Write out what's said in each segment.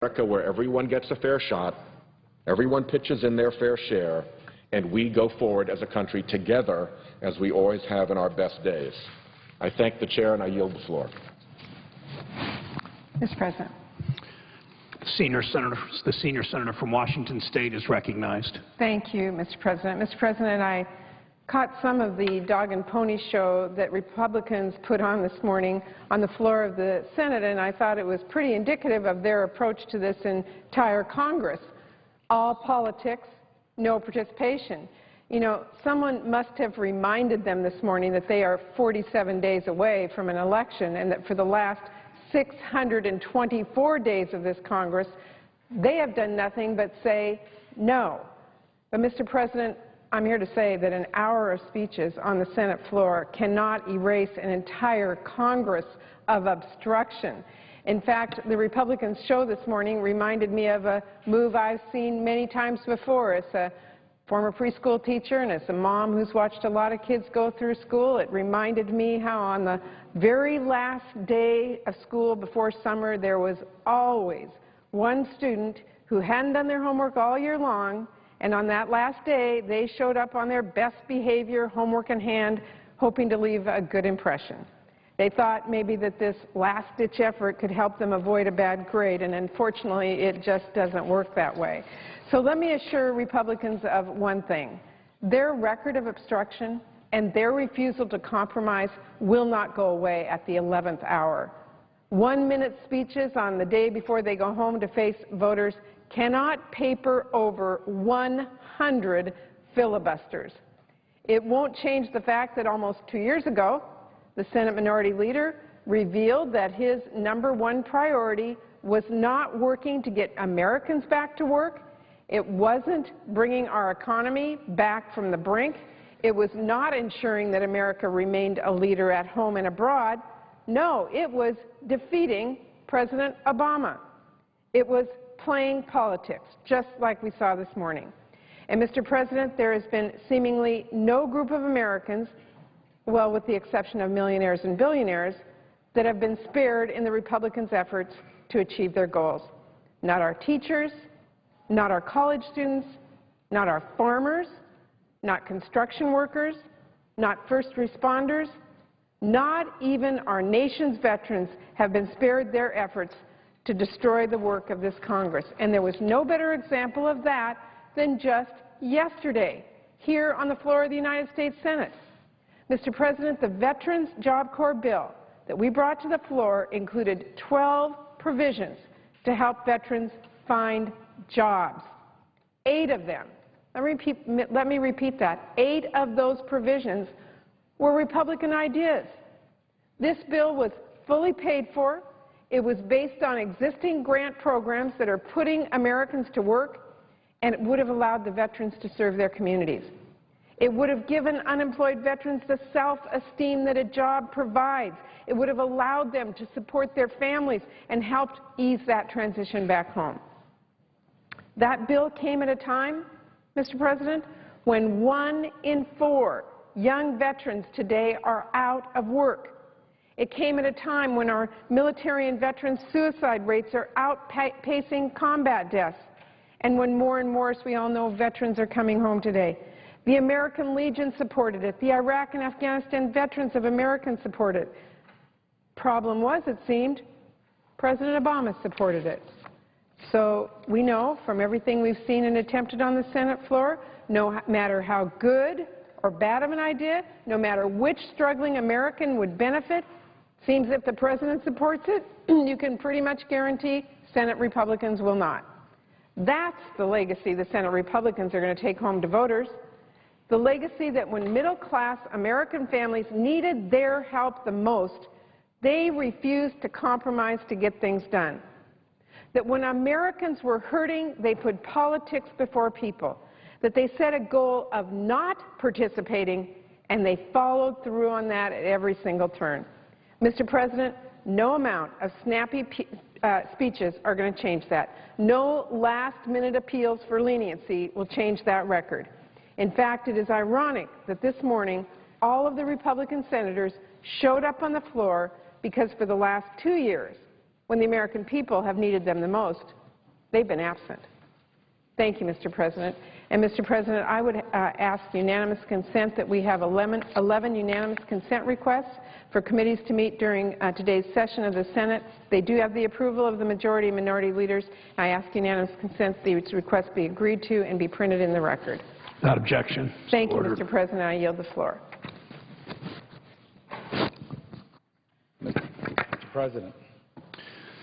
America where everyone gets a fair shot, everyone pitches in their fair share, and we go forward as a country together as we always have in our best days. I thank the Chair and I yield the floor. Mr. President. The senior senator from Washington State is recognized. Thank you, Mr. President. Mr. President, I caught some of the dog and pony show that Republicans put on this morning on the floor of the Senate, and I thought it was pretty indicative of their approach to this entire Congress. All politics, no participation. You know, someone must have reminded them this morning that they are 47 days away from an election and that for the last 624 days of this Congress, they have done nothing but say no. But, Mr. President, I'm here to say that an hour of speeches on the Senate floor cannot erase an entire Congress of obstruction. In fact, the Republicans' show this morning reminded me of a move I've seen many times before. As a former preschool teacher and as a mom who's watched a lot of kids go through school, it reminded me how on the very last day of school before summer there was always one student who hadn't done their homework all year long, and on that last day they showed up on their best behavior, homework in hand, hoping to leave a good impression. They thought maybe that this last-ditch effort could help them avoid a bad grade, and unfortunately it just doesn't work that way. So let me assure Republicans of one thing. Their record of obstruction and their refusal to compromise will not go away at the 11th hour. 1-minute speeches on the day before they go home to face voters cannot paper over 100 filibusters. It won't change the fact that almost 2 years ago, the Senate Minority Leader revealed that his #1 priority was not working to get Americans back to work. It wasn't bringing our economy back from the brink. It was not ensuring that America remained a leader at home and abroad. No, it was defeating President Obama. It was playing politics, just like we saw this morning. And, Mr. President, there has been seemingly no group of Americans, well, with the exception of millionaires and billionaires, that have been spared in the Republicans' efforts to achieve their goals. Not our teachers, not our college students, not our farmers, not construction workers, not first responders, not even our nation's veterans have been spared their efforts to destroy the work of this Congress. And there was no better example of that than just yesterday, here on the floor of the United States Senate. Mr. President, the Veterans Job Corps bill that we brought to the floor included 12 provisions to help veterans find jobs. 8 of them. Let me repeat that. 8 of those provisions were Republican ideas. This bill was fully paid for. It was based on existing grant programs that are putting Americans to work, and it would have allowed the veterans to serve their communities. It would have given unemployed veterans the self-esteem that a job provides. It would have allowed them to support their families and helped ease that transition back home. That bill came at a time, Mr. President, when 1 in 4 young veterans today are out of work. It came at a time when our military and veteran suicide rates are outpacing combat deaths, and when more and more, as we all know, veterans are coming home today. The American Legion supported it. The Iraq and Afghanistan Veterans of America supported it. Problem was, it seemed, President Obama supported it. So we know from everything we've seen and attempted on the Senate floor, no matter how good or bad of an idea, no matter which struggling American would benefit, seems if the President supports it, you can pretty much guarantee Senate Republicans will not. That's the legacy the Senate Republicans are going to take home to voters. The legacy that when middle-class American families needed their help the most, they refused to compromise to get things done. That when Americans were hurting, they put politics before people. That they set a goal of not participating, and they followed through on that at every single turn. Mr. President, no amount of snappy speeches are going to change that. No last-minute appeals for leniency will change that record. In fact, it is ironic that this morning all of the Republican senators showed up on the floor because for the last 2 years, when the American people have needed them the most, They've been absent. Thank you, Mr. President. And, Mr. President, I would ask unanimous consent that we have 11 unanimous consent requests for committees to meet during today's session of the Senate. They do have the approval of the majority and minority leaders. I ask unanimous consent that these requests be agreed to and be printed in the record. Without objection. Thank you, Ordered. Mr. President. I yield the floor. Mr. President.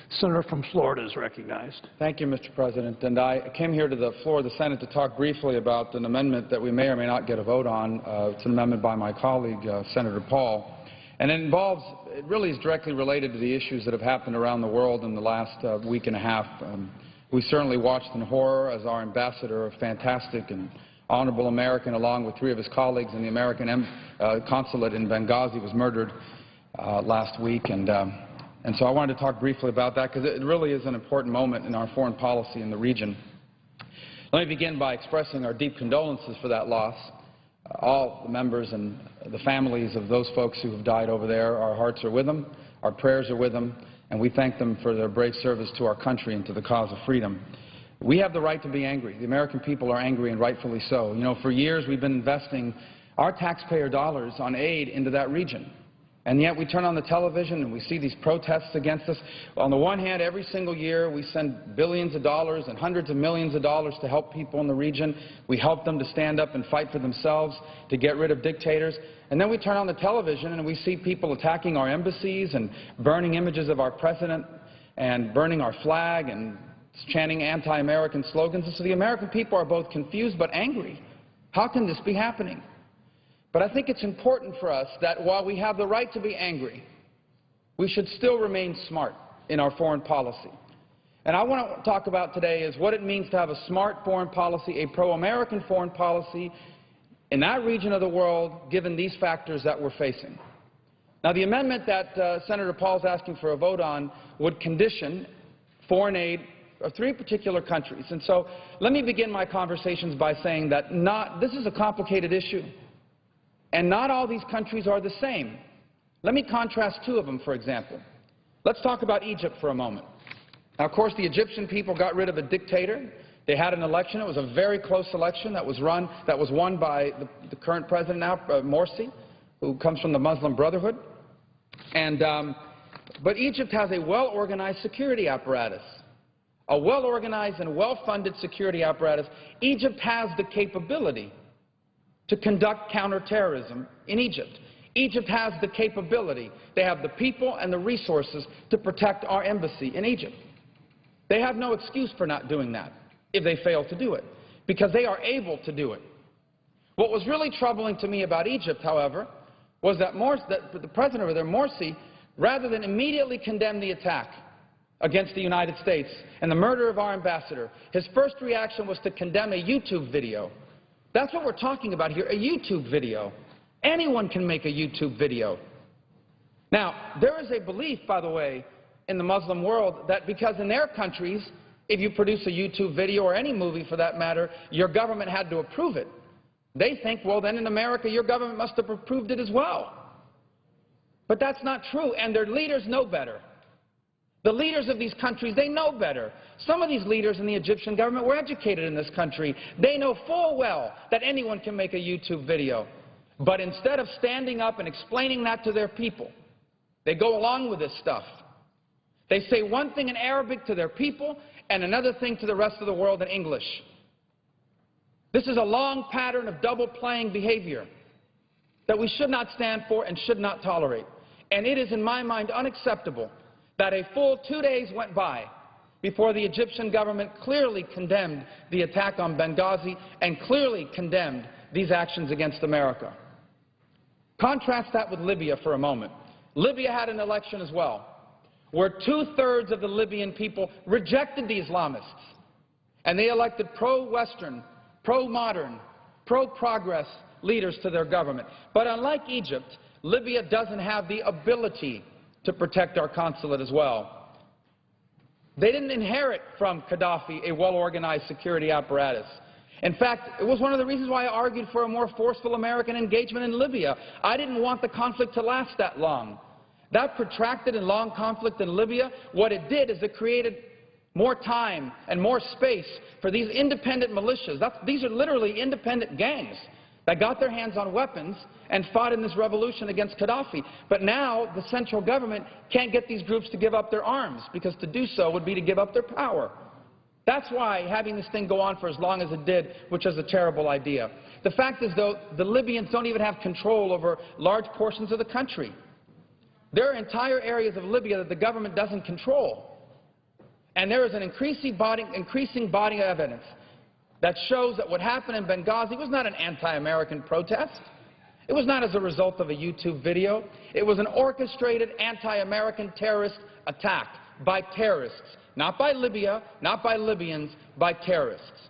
Senator from Florida is recognized. Thank you, Mr. President. And I came here to the floor of the Senate to talk briefly about an amendment that we may or may not get a vote on. It's an amendment by my colleague, Senator Paul. And it really is directly related to the issues that have happened around the world in the last week and a half. We certainly watched in horror as our ambassador, a fantastic and honorable American, along with 3 of his colleagues in the American consulate in Benghazi, was murdered last week. And so I wanted to talk briefly about that because it really is an important moment in our foreign policy in the region. Let me begin by expressing our deep condolences for that loss. All the members and the families of those folks who have died over there, our hearts are with them, our prayers are with them, and we thank them for their brave service to our country and to the cause of freedom. We have the right to be angry. The American people are angry, and rightfully so. You know, for years we've been investing our taxpayer dollars on aid into that region. And yet we turn on the television and we see these protests against us. On the one hand, every single year we send billions of dollars and hundreds of millions of dollars to help people in the region. We help them to stand up and fight for themselves, to get rid of dictators. And then we turn on the television and we see people attacking our embassies and burning images of our president and burning our flag and chanting anti-American slogans. And so the American people are both confused but angry. How can this be happening? But I think it's important for us that while we have the right to be angry, we should still remain smart in our foreign policy. And I want to talk about today is what it means to have a smart foreign policy, a pro-American foreign policy in that region of the world, given these factors that we're facing. Now, the amendment that Senator Paul is asking for a vote on would condition foreign aid of 3 particular countries. And so let me begin my conversations by saying that this is a complicated issue. And not all these countries are the same. Let me contrast 2 of them, for example. Let's talk about Egypt for a moment. Now, of course, the Egyptian people got rid of a dictator. They had an election. It was a very close election that was won by the current president now, Morsi, who comes from the Muslim Brotherhood. But Egypt has a well-organized security apparatus, a well-organized and well-funded security apparatus. Egypt has the capability to conduct counterterrorism in Egypt. Egypt has the capability. They have the people and the resources to protect our embassy in Egypt. They have no excuse for not doing that if they fail to do it, because they are able to do it. What was really troubling to me about Egypt, however, was that the president over there, Morsi, rather than immediately condemn the attack against the United States and the murder of our ambassador, his first reaction was to condemn a YouTube video. That's what we're talking about here, a YouTube video. Anyone can make a YouTube video. Now, there is a belief, by the way, in the Muslim world that because in their countries, if you produce a YouTube video or any movie for that matter, your government had to approve it. They think, well, then in America, your government must have approved it as well. But that's not true, and their leaders know better. The leaders of these countries, they know better. Some of these leaders in the Egyptian government were educated in this country. They know full well that anyone can make a YouTube video. But instead of standing up and explaining that to their people, they go along with this stuff. They say one thing in Arabic to their people and another thing to the rest of the world in English. This is a long pattern of double-playing behavior that we should not stand for and should not tolerate. And it is, in my mind, unacceptable that a full 2 days went by before the Egyptian government clearly condemned the attack on Benghazi and clearly condemned these actions against America. Contrast that with Libya for a moment. Libya had an election as well, where 2/3 of the Libyan people rejected the Islamists, and they elected pro-Western, pro-modern, pro-progress leaders to their government. But unlike Egypt, Libya doesn't have the ability to protect our consulate as well. They didn't inherit from Gaddafi a well-organized security apparatus. In fact, it was one of the reasons why I argued for a more forceful American engagement in Libya. I didn't want the conflict to last that long. That protracted and long conflict in Libya, what it did is it created more time and more space for these independent militias. These are literally independent gangs that got their hands on weapons and fought in this revolution against Gaddafi. But now the central government can't get these groups to give up their arms, because to do so would be to give up their power. That's why having this thing go on for as long as it did, which is a terrible idea. The fact is, though, the Libyans don't even have control over large portions of the country. There are entire areas of Libya that the government doesn't control. And there is an increasing body of evidence that shows that what happened in Benghazi was not an anti-American protest. It was not as a result of a YouTube video. It was an orchestrated anti-American terrorist attack by terrorists. Not by Libya, not by Libyans, by terrorists.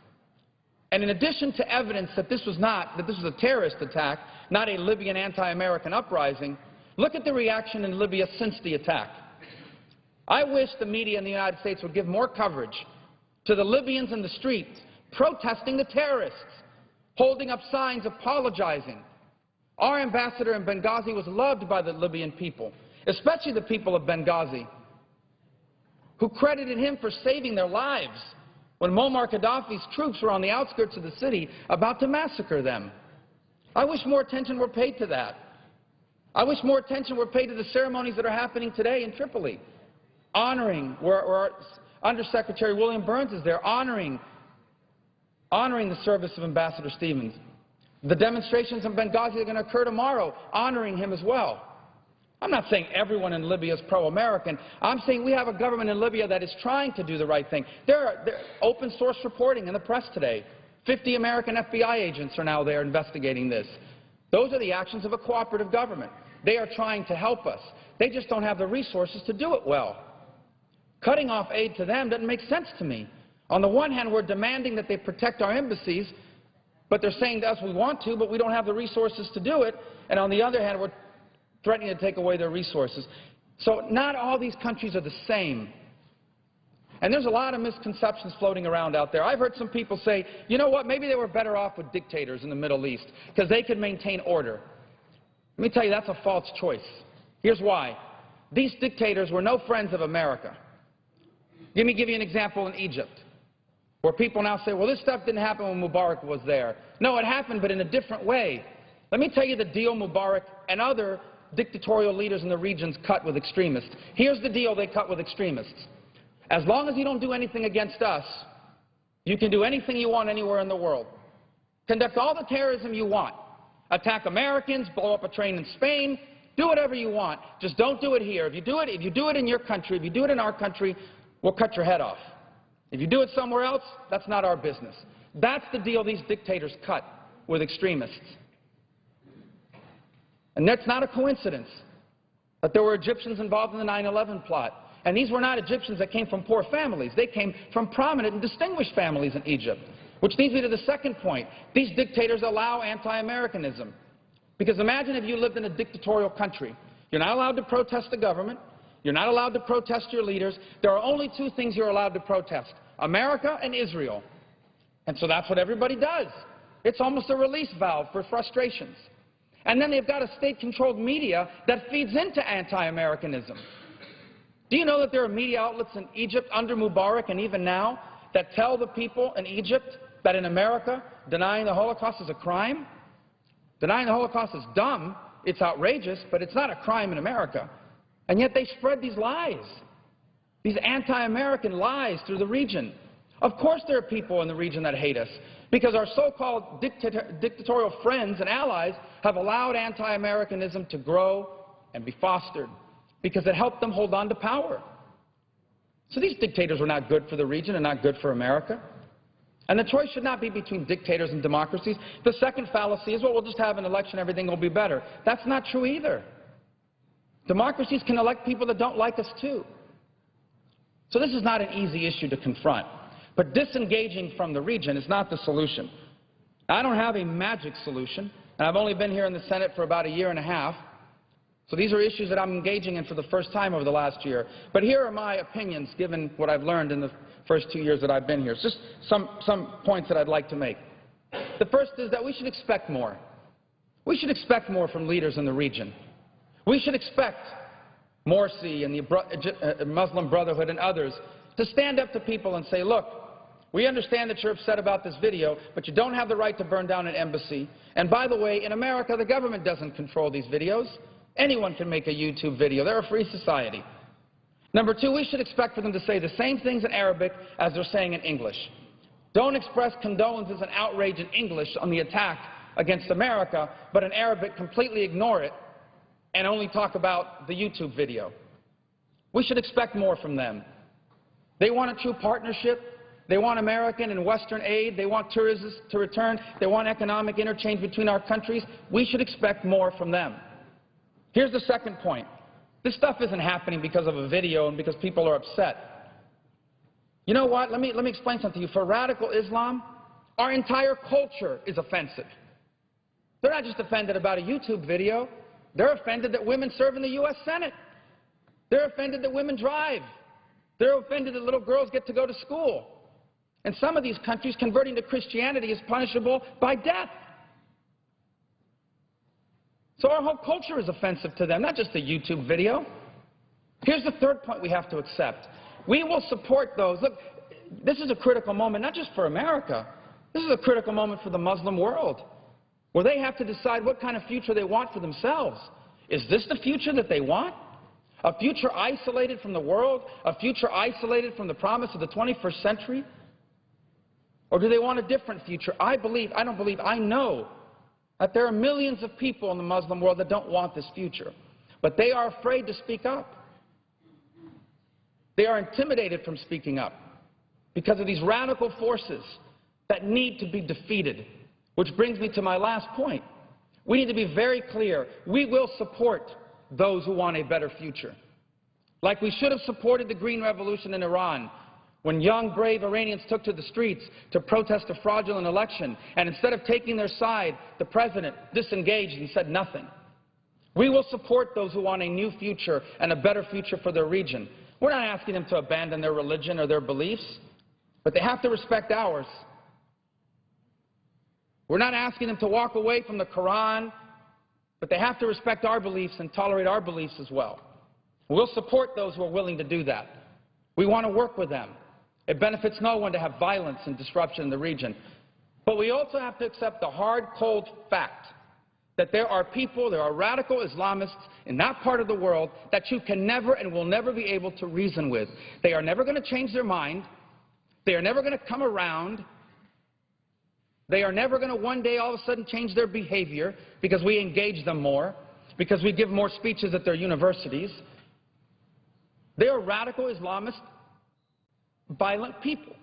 And in addition to evidence that this was a terrorist attack, not a Libyan anti-American uprising, look at the reaction in Libya since the attack. I wish the media in the United States would give more coverage to the Libyans in the streets protesting the terrorists, holding up signs apologizing. Our ambassador in Benghazi was loved by the Libyan people, especially the people of Benghazi, who credited him for saving their lives when Muammar Gaddafi's troops were on the outskirts of the city about to massacre them. I wish more attention were paid to that. I wish more attention were paid to the ceremonies that are happening today in Tripoli, honoring, where Undersecretary William Burns is there, honoring the service of Ambassador Stevens. The demonstrations in Benghazi are going to occur tomorrow, honoring him as well. I'm not saying everyone in Libya is pro-American. I'm saying we have a government in Libya that is trying to do the right thing. There are open source reporting in the press today. 50 American FBI agents are now there investigating this. Those are the actions of a cooperative government. They are trying to help us. They just don't have the resources to do it well. Cutting off aid to them doesn't make sense to me. On the one hand, we're demanding that they protect our embassies, but they're saying to us we want to, but we don't have the resources to do it. And on the other hand, we're threatening to take away their resources. So not all these countries are the same. And there's a lot of misconceptions floating around out there. I've heard some people say, you know what, maybe they were better off with dictators in the Middle East because they could maintain order. Let me tell you, that's a false choice. Here's why. These dictators were no friends of America. Let me give you an example in Egypt, where people now say, well, this stuff didn't happen when Mubarak was there. No, it happened, but in a different way. Let me tell you the deal Mubarak and other dictatorial leaders in the regions cut with extremists. Here's the deal they cut with extremists. As long as you don't do anything against us, you can do anything you want anywhere in the world. Conduct all the terrorism you want. Attack Americans, blow up a train in Spain, do whatever you want. Just don't do it here. If you do it in your country, if you do it in our country, we'll cut your head off. If you do it somewhere else, that's not our business. That's the deal these dictators cut with extremists. And that's not a coincidence that there were Egyptians involved in the 9/11 plot. And these were not Egyptians that came from poor families. They came from prominent and distinguished families in Egypt. Which leads me to the second point. These dictators allow anti-Americanism. Because imagine if you lived in a dictatorial country. You're not allowed to protest the government. You're not allowed to protest your leaders. There are only two things you're allowed to protest: America and Israel. And so that's what everybody does. It's almost a release valve for frustrations. And then they've got a state-controlled media that feeds into anti-Americanism. Do you know that there are media outlets in Egypt under Mubarak and even now that tell the people in Egypt that in America denying the Holocaust is a crime? Denying the Holocaust is dumb, it's outrageous, but it's not a crime in America. And yet they spread these lies, these anti-American lies through the region. Of course there are people in the region that hate us, because our so-called dictatorial friends and allies have allowed anti-Americanism to grow and be fostered, because it helped them hold on to power. So these dictators were not good for the region and not good for America. And the choice should not be between dictators and democracies. The second fallacy is, well, we'll just have an election, everything will be better. That's not true either. Democracies can elect people that don't like us too. So this is not an easy issue to confront. But disengaging from the region is not the solution. I don't have a magic solution, and I've only been here in the Senate for about a year and a half. So these are issues that I'm engaging in for the first time over the last year. But here are my opinions, given what I've learned in the first 2 years that I've been here. It's just some points that I'd like to make. The first is that we should expect more. We should expect more from leaders in the region. We should expect Morsi and the Muslim Brotherhood and others to stand up to people and say, look, we understand that you're upset about this video, but you don't have the right to burn down an embassy. And by the way, in America, the government doesn't control these videos. Anyone can make a YouTube video. They're a free society. Number two, we should expect for them to say the same things in Arabic as they're saying in English. Don't express condolences and outrage in English on the attack against America, but in Arabic completely ignore it and only talk about the YouTube video. We should expect more from them. They want a true partnership. They want American and Western aid. They want tourists to return. They want economic interchange between our countries. We should expect more from them. Here's the second point. This stuff isn't happening because of a video and because people are upset. You know what? Let me explain something to you. For radical Islam, our entire culture is offensive. They're not just offended about a YouTube video. They're offended that women serve in the U.S. Senate. They're offended that women drive. They're offended that little girls get to go to school. In some of these countries, converting to Christianity is punishable by death. So our whole culture is offensive to them, not just a YouTube video. Here's the third point we have to accept. We will support those. Look, this is a critical moment, not just for America. This is a critical moment for the Muslim world, where they have to decide what kind of future they want for themselves. Is this the future that they want? A future isolated from the world? A future isolated from the promise of the 21st century? Or do they want a different future? I know that there are millions of people in the Muslim world that don't want this future. But they are afraid to speak up. They are intimidated from speaking up because of these radical forces that need to be defeated. Which brings me to my last point. We need to be very clear. We will support those who want a better future. Like we should have supported the Green Revolution in Iran, when young, brave Iranians took to the streets to protest a fraudulent election, and instead of taking their side, the president disengaged and said nothing. We will support those who want a new future and a better future for their region. We're not asking them to abandon their religion or their beliefs, but they have to respect ours. We're not asking them to walk away from the Quran, but they have to respect our beliefs and tolerate our beliefs as well. We'll support those who are willing to do that. We want to work with them. It benefits no one to have violence and disruption in the region. But we also have to accept the hard, cold fact that there are people, there are radical Islamists in that part of the world that you can never and will never be able to reason with. They are never going to change their mind. They are never going to come around. They are never going to one day all of a sudden change their behavior because we engage them more, because we give more speeches at their universities. They are radical Islamist, violent people.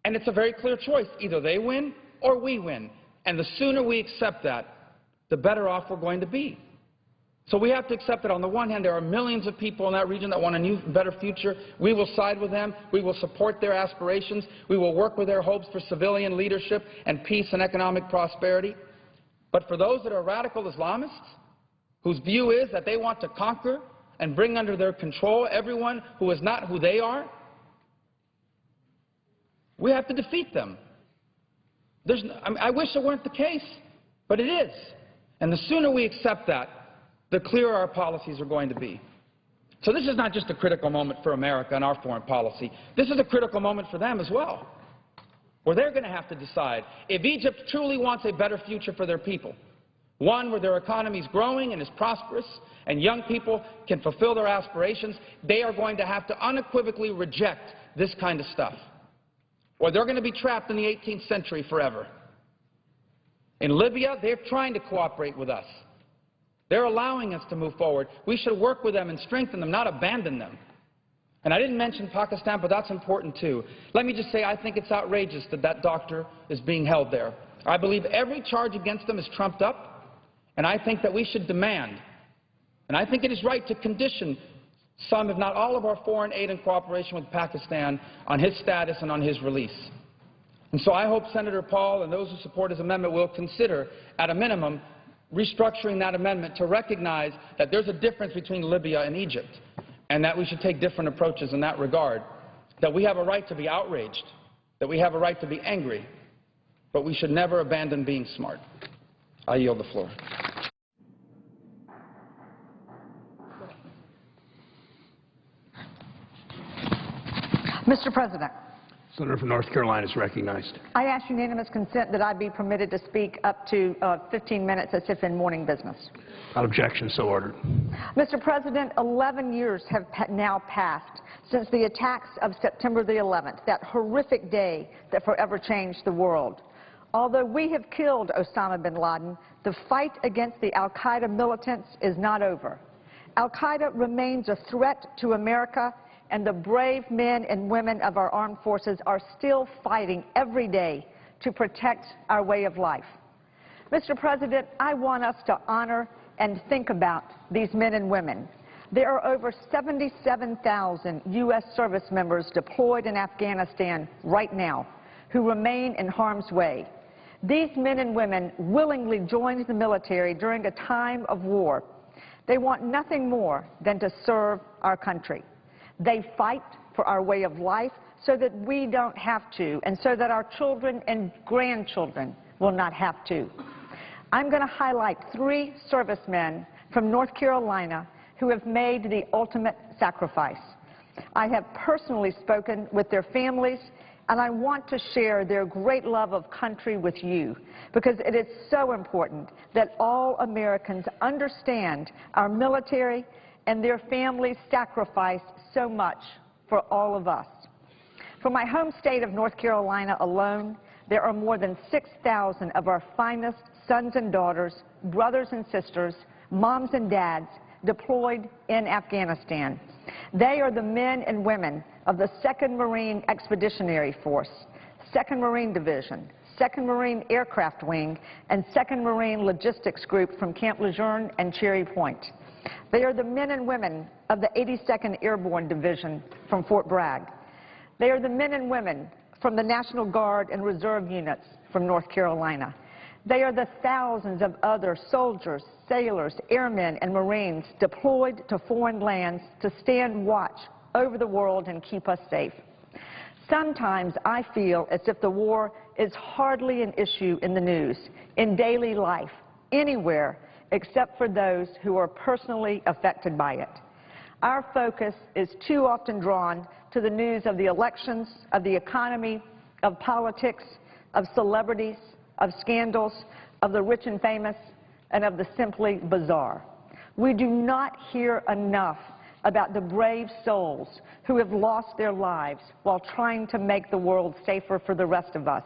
And it's a very clear choice. Either they win or we win. And the sooner we accept that, the better off we're going to be. So we have to accept that on the one hand, there are millions of people in that region that want a new, better future. We will side with them. We will support their aspirations. We will work with their hopes for civilian leadership and peace and economic prosperity. But for those that are radical Islamists, whose view is that they want to conquer and bring under their control everyone who is not who they are, we have to defeat them. I wish it weren't the case, but it is. And the sooner we accept that, the clearer our policies are going to be. So this is not just a critical moment for America and our foreign policy. This is a critical moment for them as well, where they're going to have to decide if Egypt truly wants a better future for their people, one where their economy is growing and is prosperous and young people can fulfill their aspirations, they are going to have to unequivocally reject this kind of stuff, or they're going to be trapped in the 18th century forever. In Libya, they're trying to cooperate with us. They're allowing us to move forward. We should work with them and strengthen them, not abandon them. And I didn't mention Pakistan, but that's important too. Let me just say I think it's outrageous that that doctor is being held there. I believe every charge against them is trumped up, and I think that we should demand, and I think it is right to condition some, if not all, of our foreign aid and cooperation with Pakistan on his status and on his release. And so I hope Senator Paul and those who support his amendment will consider, at a minimum, restructuring that amendment to recognize that there's a difference between Libya and Egypt, and that we should take different approaches in that regard, that we have a right to be outraged, that we have a right to be angry, but we should never abandon being smart. I yield the floor. Mr. President, Senator from North Carolina is recognized. I ask unanimous consent that I be permitted to speak up to 15 minutes as if in morning business. Without objection, so ordered. Mr. President, 11 years have now passed since the attacks of September the 11th, that horrific day that forever changed the world. Although we have killed Osama bin Laden, the fight against the al-Qaeda militants is not over. Al-Qaeda remains a threat to America, and the brave men and women of our armed forces are still fighting every day to protect our way of life. Mr. President, I want us to honor and think about these men and women. There are over 77,000 U.S. service members deployed in Afghanistan right now who remain in harm's way. These men and women willingly joined the military during a time of war. They want nothing more than to serve our country. They fight for our way of life so that we don't have to, and so that our children and grandchildren will not have to. I'm going to highlight 3 servicemen from North Carolina who have made the ultimate sacrifice. I have personally spoken with their families, and I want to share their great love of country with you, because it is so important that all Americans understand our military and their families sacrifice so much for all of us. For my home state of North Carolina alone, there are more than 6,000 of our finest sons and daughters, brothers and sisters, moms and dads deployed in Afghanistan. They are the men and women of the 2nd Marine Expeditionary Force, 2nd Marine Division, 2nd Marine Aircraft Wing, and 2nd Marine Logistics Group from Camp Lejeune and Cherry Point. They are the men and women of the 82nd Airborne Division from Fort Bragg. They are the men and women from the National Guard and Reserve units from North Carolina. They are the thousands of other soldiers, sailors, airmen, and Marines deployed to foreign lands to stand watch over the world and keep us safe. Sometimes I feel as if the war is hardly an issue in the news, in daily life, anywhere, except for those who are personally affected by it. Our focus is too often drawn to the news of the elections, of the economy, of politics, of celebrities, of scandals, of the rich and famous, and of the simply bizarre. We do not hear enough about the brave souls who have lost their lives while trying to make the world safer for the rest of us,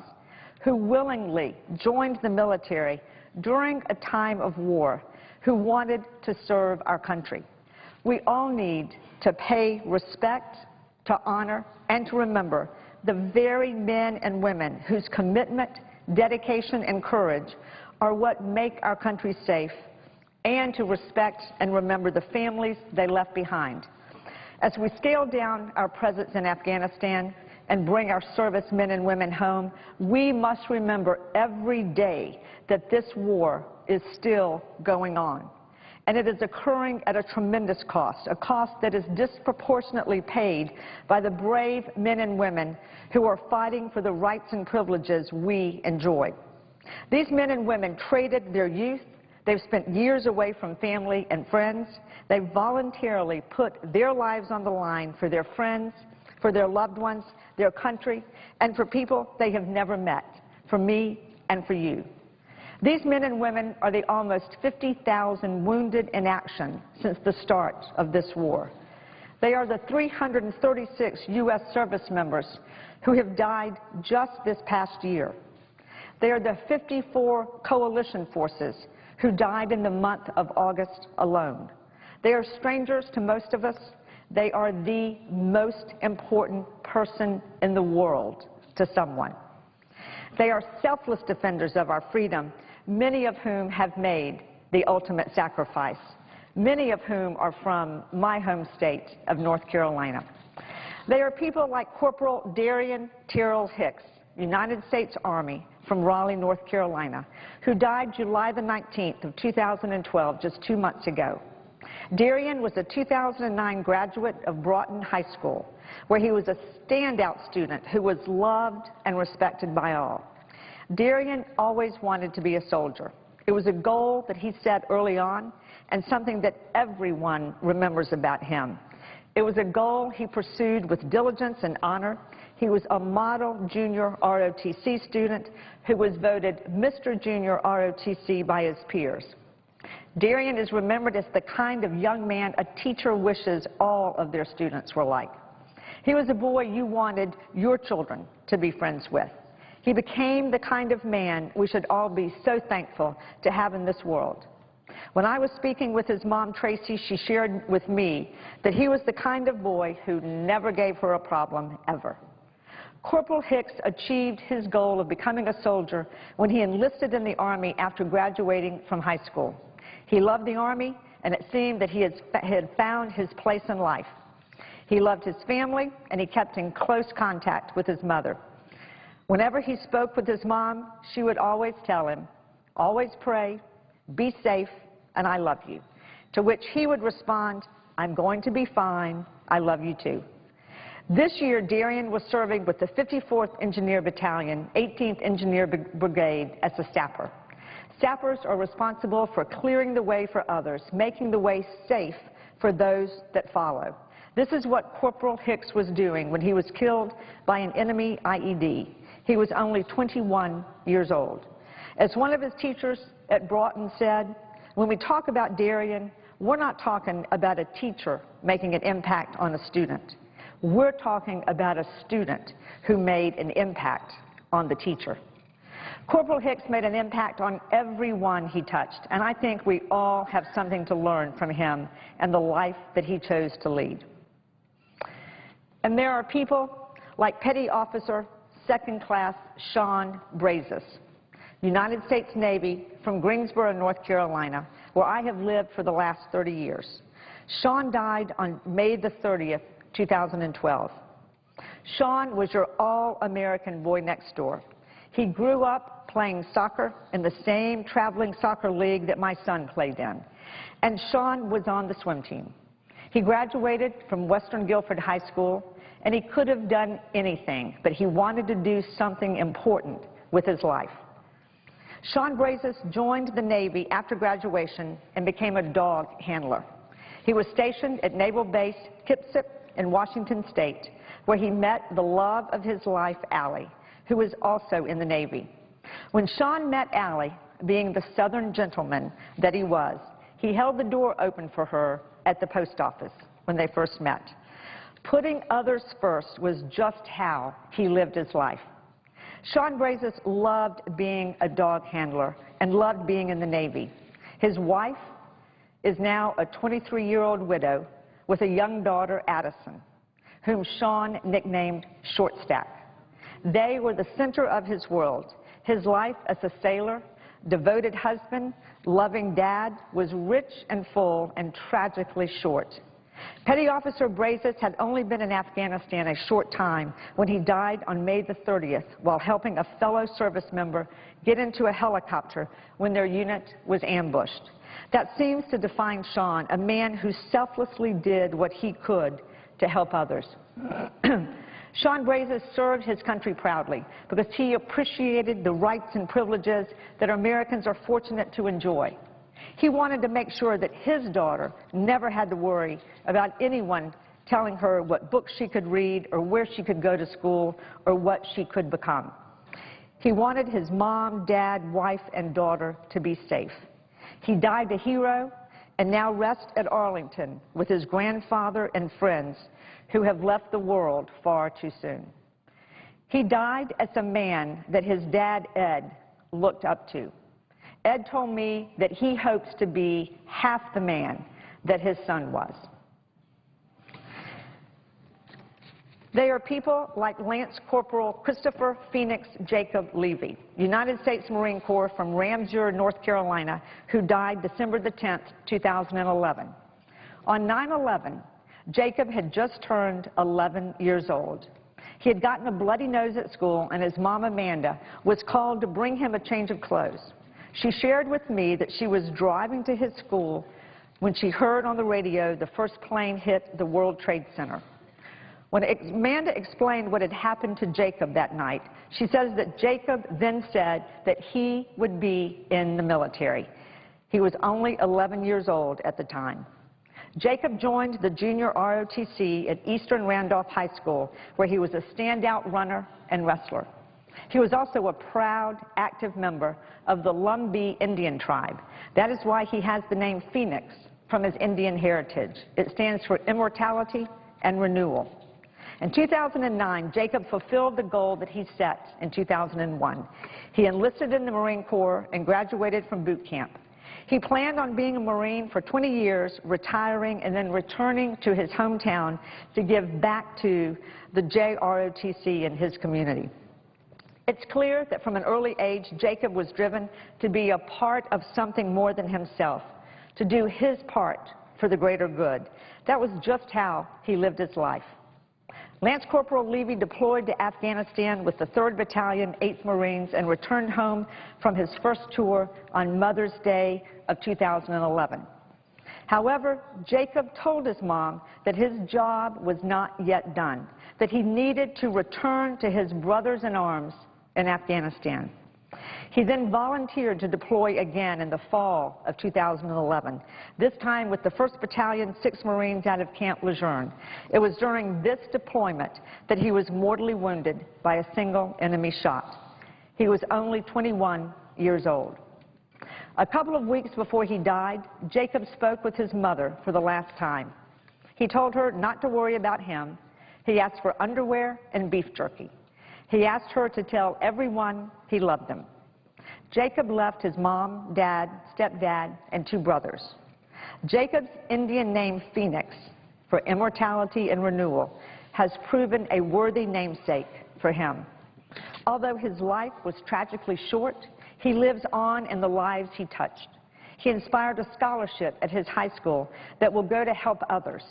who willingly joined the military during a time of war, who wanted to serve our country. We all need to pay respect, to honor, and to remember the very men and women whose commitment, dedication, and courage are what make our country safe, and to respect and remember the families they left behind. As we scale down our presence in Afghanistan and bring our servicemen and women home, we must remember every day that this war is still going on. And it is occurring at a tremendous cost, a cost that is disproportionately paid by the brave men and women who are fighting for the rights and privileges we enjoy. These men and women traded their youth. They've spent years away from family and friends. They voluntarily put their lives on the line for their friends, for their loved ones, their country, and for people they have never met, for me and for you. These men and women are the almost 50,000 wounded in action since the start of this war. They are the 336 U.S. service members who have died just this past year. They are the 54 coalition forces who died in the month of August alone. They are strangers to most of us. They are the most important person in the world to someone. They are selfless defenders of our freedom, many of whom have made the ultimate sacrifice, many of whom are from my home state of North Carolina. They are people like Corporal Darian Terrell Hicks, United States Army from Raleigh, North Carolina, who died July the 19th of 2012, just 2 months ago. Darian was a 2009 graduate of Broughton High School, where he was a standout student who was loved and respected by all. Darian always wanted to be a soldier. It was a goal that he set early on and something that everyone remembers about him. It was a goal he pursued with diligence and honor. He was a model junior ROTC student who was voted Mr. Junior ROTC by his peers. Darian is remembered as the kind of young man a teacher wishes all of their students were like. He was a boy you wanted your children to be friends with. He became the kind of man we should all be so thankful to have in this world. When I was speaking with his mom, Tracy, she shared with me that he was the kind of boy who never gave her a problem, ever. Corporal Hicks achieved his goal of becoming a soldier when he enlisted in the Army after graduating from high school. He loved the Army, and it seemed that he had found his place in life. He loved his family, and he kept in close contact with his mother. Whenever he spoke with his mom, she would always tell him, always pray, be safe, and I love you. To which he would respond, I'm going to be fine, I love you too. This year, Darian was serving with the 54th Engineer Battalion, 18th Engineer Brigade as a sapper. Sappers are responsible for clearing the way for others, making the way safe for those that follow. This is what Corporal Hicks was doing when he was killed by an enemy IED. He was only 21 years old. As one of his teachers at Broughton said, when we talk about Darian, we're not talking about a teacher making an impact on a student. We're talking about a student who made an impact on the teacher. Corporal Hicks made an impact on everyone he touched, and I think we all have something to learn from him and the life that he chose to lead. And there are people like Petty Officer Second Class Sean Brazis, United States Navy from Greensboro, North Carolina, where I have lived for the last 30 years. Sean died on May the 30th, 2012. Sean was your all-American boy next door. He grew up playing soccer in the same traveling soccer league that my son played in. And Sean was on the swim team. He graduated from Western Guilford High School, and he could have done anything, but he wanted to do something important with his life. Sean Brazis joined the Navy after graduation and became a dog handler. He was stationed at Naval Base Kipsip in Washington State, where he met the love of his life, Allie, who was also in the Navy. When Sean met Allie, being the Southern gentleman that he was, he held the door open for her at the post office when they first met. Putting others first was just how he lived his life. Sean Brazis loved being a dog handler and loved being in the Navy. His wife is now a 23-year-old widow with a young daughter, Addison, whom Sean nicknamed Short Stack. They were the center of his world. His life as a sailor, devoted husband, loving dad was rich and full and tragically short. Petty Officer Brazis had only been in Afghanistan a short time when he died on May the 30th while helping a fellow service member get into a helicopter when their unit was ambushed. That seems to define Sean, a man who selflessly did what he could to help others. Sean Brazis served his country proudly because he appreciated the rights and privileges that Americans are fortunate to enjoy. He wanted to make sure that his daughter never had to worry about anyone telling her what books she could read or where she could go to school or what she could become. He wanted his mom, dad, wife, and daughter to be safe. He died a hero and now rests at Arlington with his grandfather and friends who have left the world far too soon. He died as a man that his dad, Ed, looked up to. Ed told me that he hopes to be half the man that his son was. They are people like Lance Corporal Christopher Phoenix Jacob Levy, United States Marine Corps from Ramseur, North Carolina, who died December the 10th, 2011. On 9/11, Jacob had just turned 11 years old. He had gotten a bloody nose at school, and his mom, Amanda, was called to bring him a change of clothes. She shared with me that she was driving to his school when she heard on the radio the first plane hit the World Trade Center. When Amanda explained what had happened to Jacob that night, she says that Jacob then said that he would be in the military. He was only 11 years old at the time. Jacob joined the junior ROTC at Eastern Randolph High School, where he was a standout runner and wrestler. He was also a proud, active member of the Lumbee Indian tribe. That is why he has the name Phoenix from his Indian heritage. It stands for immortality and renewal. In 2009, Jacob fulfilled the goal that he set in 2001. He enlisted in the Marine Corps and graduated from boot camp. He planned on being a Marine for 20 years, retiring, and then returning to his hometown to give back to the JROTC and his community. It's clear that from an early age, Jacob was driven to be a part of something more than himself, to do his part for the greater good. That was just how he lived his life. Lance Corporal Levy deployed to Afghanistan with the 3rd Battalion, 8th Marines, and returned home from his first tour on Mother's Day of 2011. However, Jacob told his mom that his job was not yet done, that he needed to return to his brothers in arms in Afghanistan. He then volunteered to deploy again in the fall of 2011, this time with the 1st Battalion, 6th Marines out of Camp Lejeune. It was during this deployment that he was mortally wounded by a single enemy shot. He was only 21 years old. A couple of weeks before he died, Jacob spoke with his mother for the last time. He told her not to worry about him. He asked for underwear and beef jerky. He asked her to tell everyone he loved them. Jacob left his mom, dad, stepdad, and 2 brothers. Jacob's Indian name Phoenix, for immortality and renewal, has proven a worthy namesake for him. Although his life was tragically short, he lives on in the lives he touched. He inspired a scholarship at his high school that will go to help others.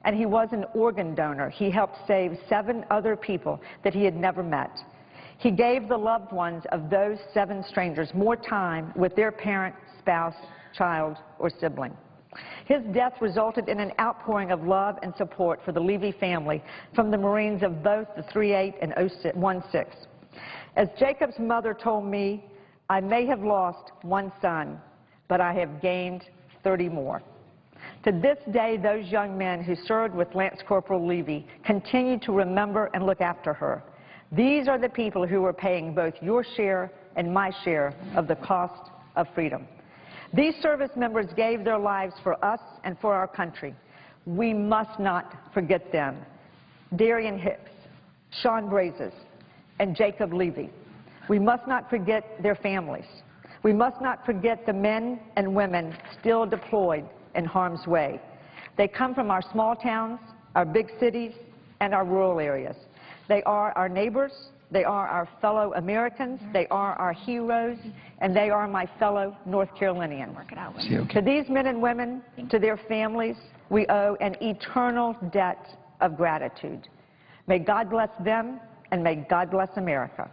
And he was an organ donor. He helped save 7 other people that he had never met. He gave the loved ones of those 7 strangers more time with their parent, spouse, child, or sibling. His death resulted in an outpouring of love and support for the Levy family from the Marines of both the 3-8 and 1-6. As Jacob's mother told me, I may have lost 1 son, but I have gained 30 more. To this day, those young men who served with Lance Corporal Levy continue to remember and look after her. These are the people who are paying both your share and my share of the cost of freedom. These service members gave their lives for us and for our country. We must not forget them. Darian Hicks, Sean Brazes, and Jacob Levy. We must not forget their families. We must not forget the men and women still deployed in harm's way. They come from our small towns, our big cities, and our rural areas. They are our neighbors, they are our fellow Americans, they are our heroes, and they are my fellow North Carolinians. To these men and women, to their families, we owe an eternal debt of gratitude. May God bless them, and may God bless America.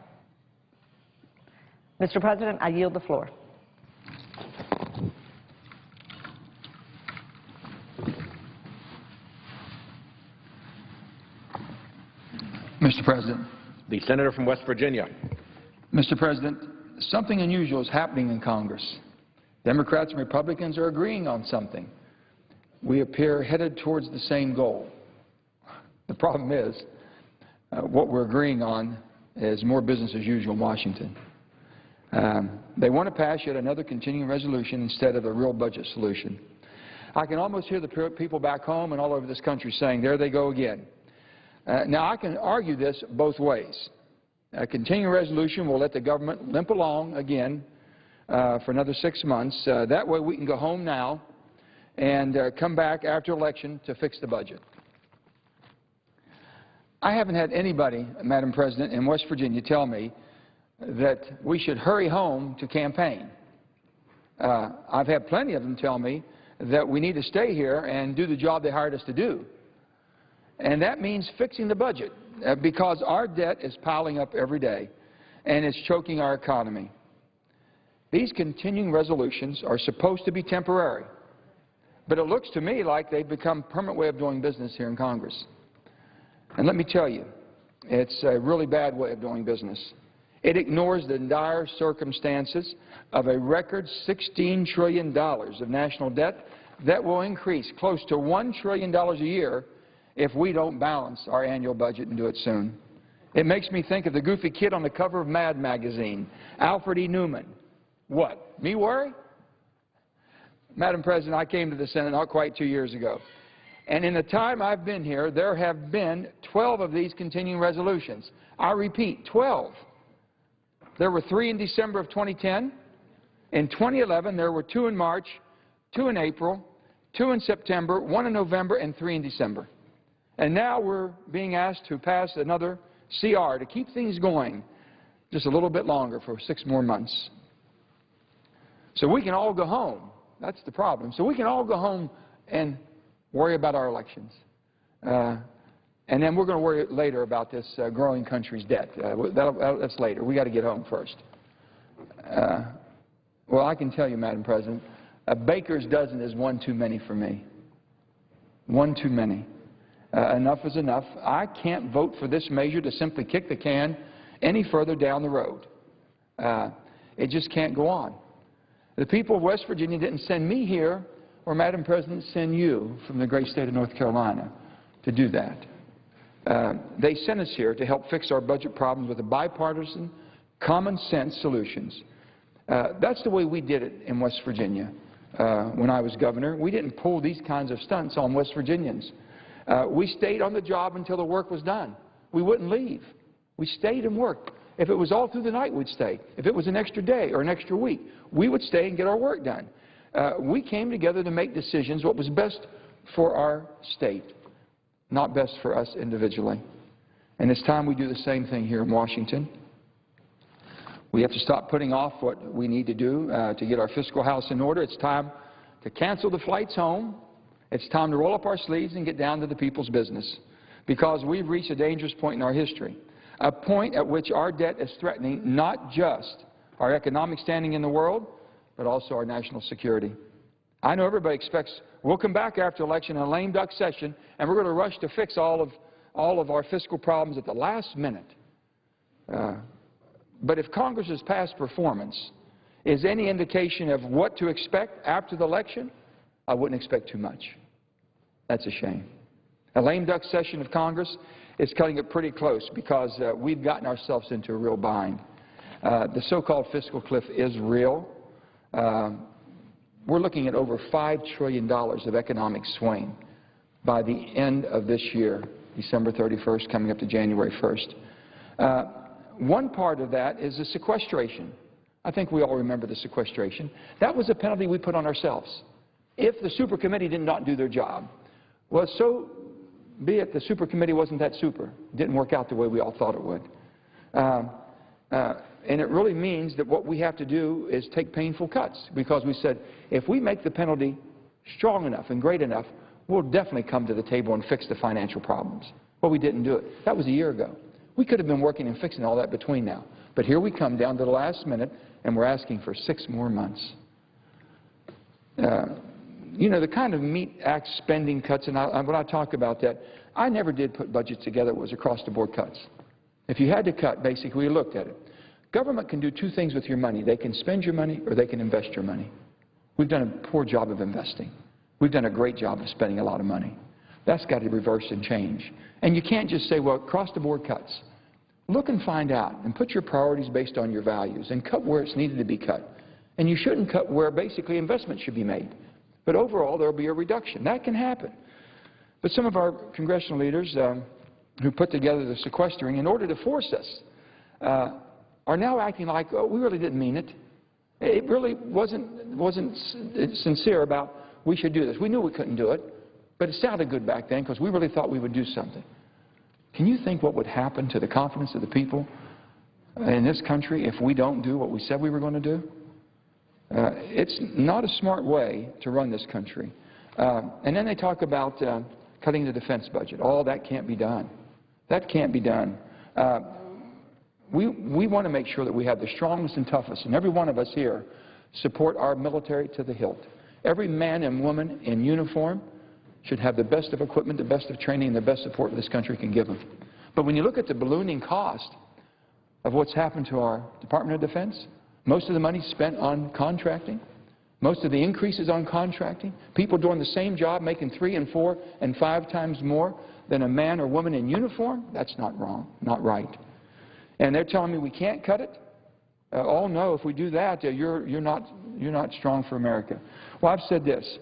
Mr. President, I yield the floor. Mr. President. The Senator from West Virginia. Mr. President, something unusual is happening in Congress. Democrats and Republicans are agreeing on something. We appear headed towards the same goal. The problem is, what we're agreeing on is more business as usual in Washington. They want to pass yet another continuing resolution instead of a real budget solution. I can almost hear the people back home and all over this country saying, there they go again. Now, I can argue this both ways. A continuing resolution will let the government limp along again for another 6 months. That way we can go home now and come back after election to fix the budget. I haven't had anybody, Madam President, in West Virginia tell me that we should hurry home to campaign. I've had plenty of them tell me that we need to stay here and do the job they hired us to do. And that means fixing the budget because our debt is piling up every day and it's choking our economy. These continuing resolutions are supposed to be temporary, but it looks to me like they've become a permanent way of doing business here in Congress. And let me tell you, it's a really bad way of doing business. It ignores the dire circumstances of a record $16 trillion of national debt that will increase close to $1 trillion a year if we don't balance our annual budget and do it soon. It makes me think of the goofy kid on the cover of Mad magazine, Alfred E. Newman. What, me worry? Madam President, I came to the Senate not quite 2 years ago. And in the time I've been here, there have been 12 of these continuing resolutions. I repeat, 12. There were 3 in December of 2010. In 2011, there were 2 in March, 2 in April, 2 in September, 1 in November, and 3 in December. And now we're being asked to pass another CR to keep things going just a little bit longer for 6 more months. So we can all go home. That's the problem. So we can all go home and worry about our elections. And then we're going to worry later about this growing country's debt. That's later. We got to get home first. Well, I can tell you, Madam President, a baker's dozen is one too many for me. One too many. Enough is enough. I can't vote for this measure to simply kick the can any further down the road. It just can't go on. The people of West Virginia didn't send me here, or Madam President, send you from the great state of North Carolina to do that. They sent us here to help fix our budget problems with a bipartisan, common sense solutions. That's the way we did it in West Virginia when I was governor. We didn't pull these kinds of stunts on West Virginians. We stayed on the job until the work was done. We wouldn't leave. We stayed and worked. If it was all through the night, we'd stay. If it was an extra day or an extra week, we would stay and get our work done. We came together to make decisions what was best for our state, not best for us individually. And it's time we do the same thing here in Washington. We have to stop putting off what we need to do to get our fiscal house in order. It's time to cancel the flights home. It's time to roll up our sleeves and get down to the people's business, because we've reached a dangerous point in our history, a point at which our debt is threatening not just our economic standing in the world, but also our national security. I know everybody expects we'll come back after election in a lame duck session and we're going to rush to fix all of our fiscal problems at the last minute. But if Congress's past performance is any indication of what to expect after the election, I wouldn't expect too much. That's a shame. A lame duck session of Congress is cutting it pretty close, because we've gotten ourselves into a real bind. The so-called fiscal cliff is real. We're looking at over $5 trillion of economic swing by the end of this year, December 31st, coming up to January 1st. One part of that is the sequestration. I think we all remember the sequestration. That was a penalty we put on ourselves. If the super committee did not do their job, well, so be it. The super committee wasn't that super. It didn't work out the way we all thought it would. And it really means that what we have to do is take painful cuts, because we said if we make the penalty strong enough and great enough, we'll definitely come to the table and fix the financial problems. Well, we didn't do it. That was a year ago. We could have been working and fixing all that between now. But here we come down to the last minute, and we're asking for 6 more months. You know, the kind of meat act spending cuts, and when I talk about that, I never did put budgets together that was across-the-board cuts. If you had to cut, basically, we looked at it. Government can do 2 things with your money. They can spend your money, or they can invest your money. We've done a poor job of investing. We've done a great job of spending a lot of money. That's got to reverse and change. And you can't just say, well, across-the-board cuts. Look and find out, and put your priorities based on your values, and cut where it's needed to be cut. And you shouldn't cut where basically investment should be made. But overall, there will be a reduction. That can happen. But some of our congressional leaders who put together the sequestering in order to force us are now acting like, oh, we really didn't mean it. It really wasn't sincere about we should do this. We knew we couldn't do it, but it sounded good back then because we really thought we would do something. Can you think what would happen to the confidence of the people in this country if we don't do what we said we were going to do? It's not a smart way to run this country. And then they talk about cutting the defense budget. Oh, that can't be done. That can't be done. We want to make sure that we have the strongest and toughest, and every one of us here support our military to the hilt. Every man and woman in uniform should have the best of equipment, the best of training, and the best support this country can give them. But when you look at the ballooning cost of what's happened to our Department of Defense, most of the money spent on contracting, Most of the increases on contracting, people doing the same job making 3 and 4 and 5 times more than a man or woman in uniform, that's not wrong, not right. And they're telling me we can't cut it? Oh no, if we do that, you're not strong for America. Well, I've said this.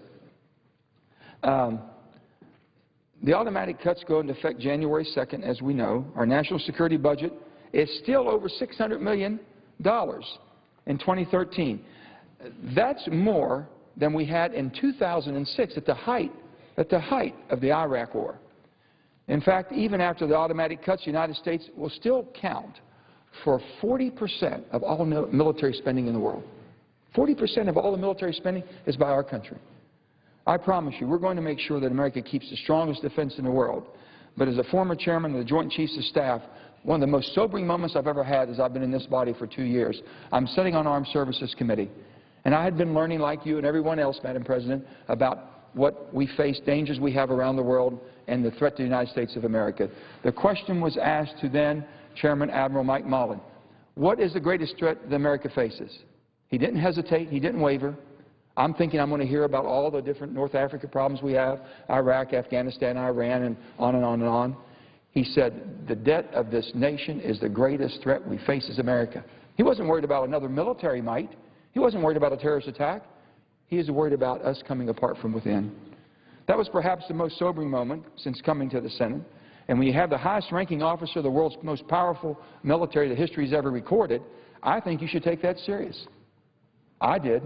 The automatic cuts go into effect January 2nd, as we know. Our national security budget is still over $600 million in 2013. That's more than we had in 2006 at the height of the Iraq War. In fact, even after the automatic cuts, the United States will still count for 40% of all military spending in the world. 40% of all the military spending is by our country. I promise you, we're going to make sure that America keeps the strongest defense in the world. But as a former chairman of the Joint Chiefs of Staff, one of the most sobering moments I've ever had is I've been in this body for 2 years. I'm sitting on Armed Services Committee. And I had been learning, like you and everyone else, Madam President, about what we face, dangers we have around the world, and the threat to the United States of America. The question was asked to then Chairman Admiral Mike Mullen, what is the greatest threat that America faces? He didn't hesitate. He didn't waver. I'm thinking I'm going to hear about all the different North Africa problems we have, Iraq, Afghanistan, Iran, and on and on and on. He said, the debt of this nation is the greatest threat we face as America. He wasn't worried about another military might. He wasn't worried about a terrorist attack. He is worried about us coming apart from within. That was perhaps the most sobering moment since coming to the Senate. And when you have the highest-ranking officer of the world's most powerful military that history has ever recorded, I think you should take that serious. I did.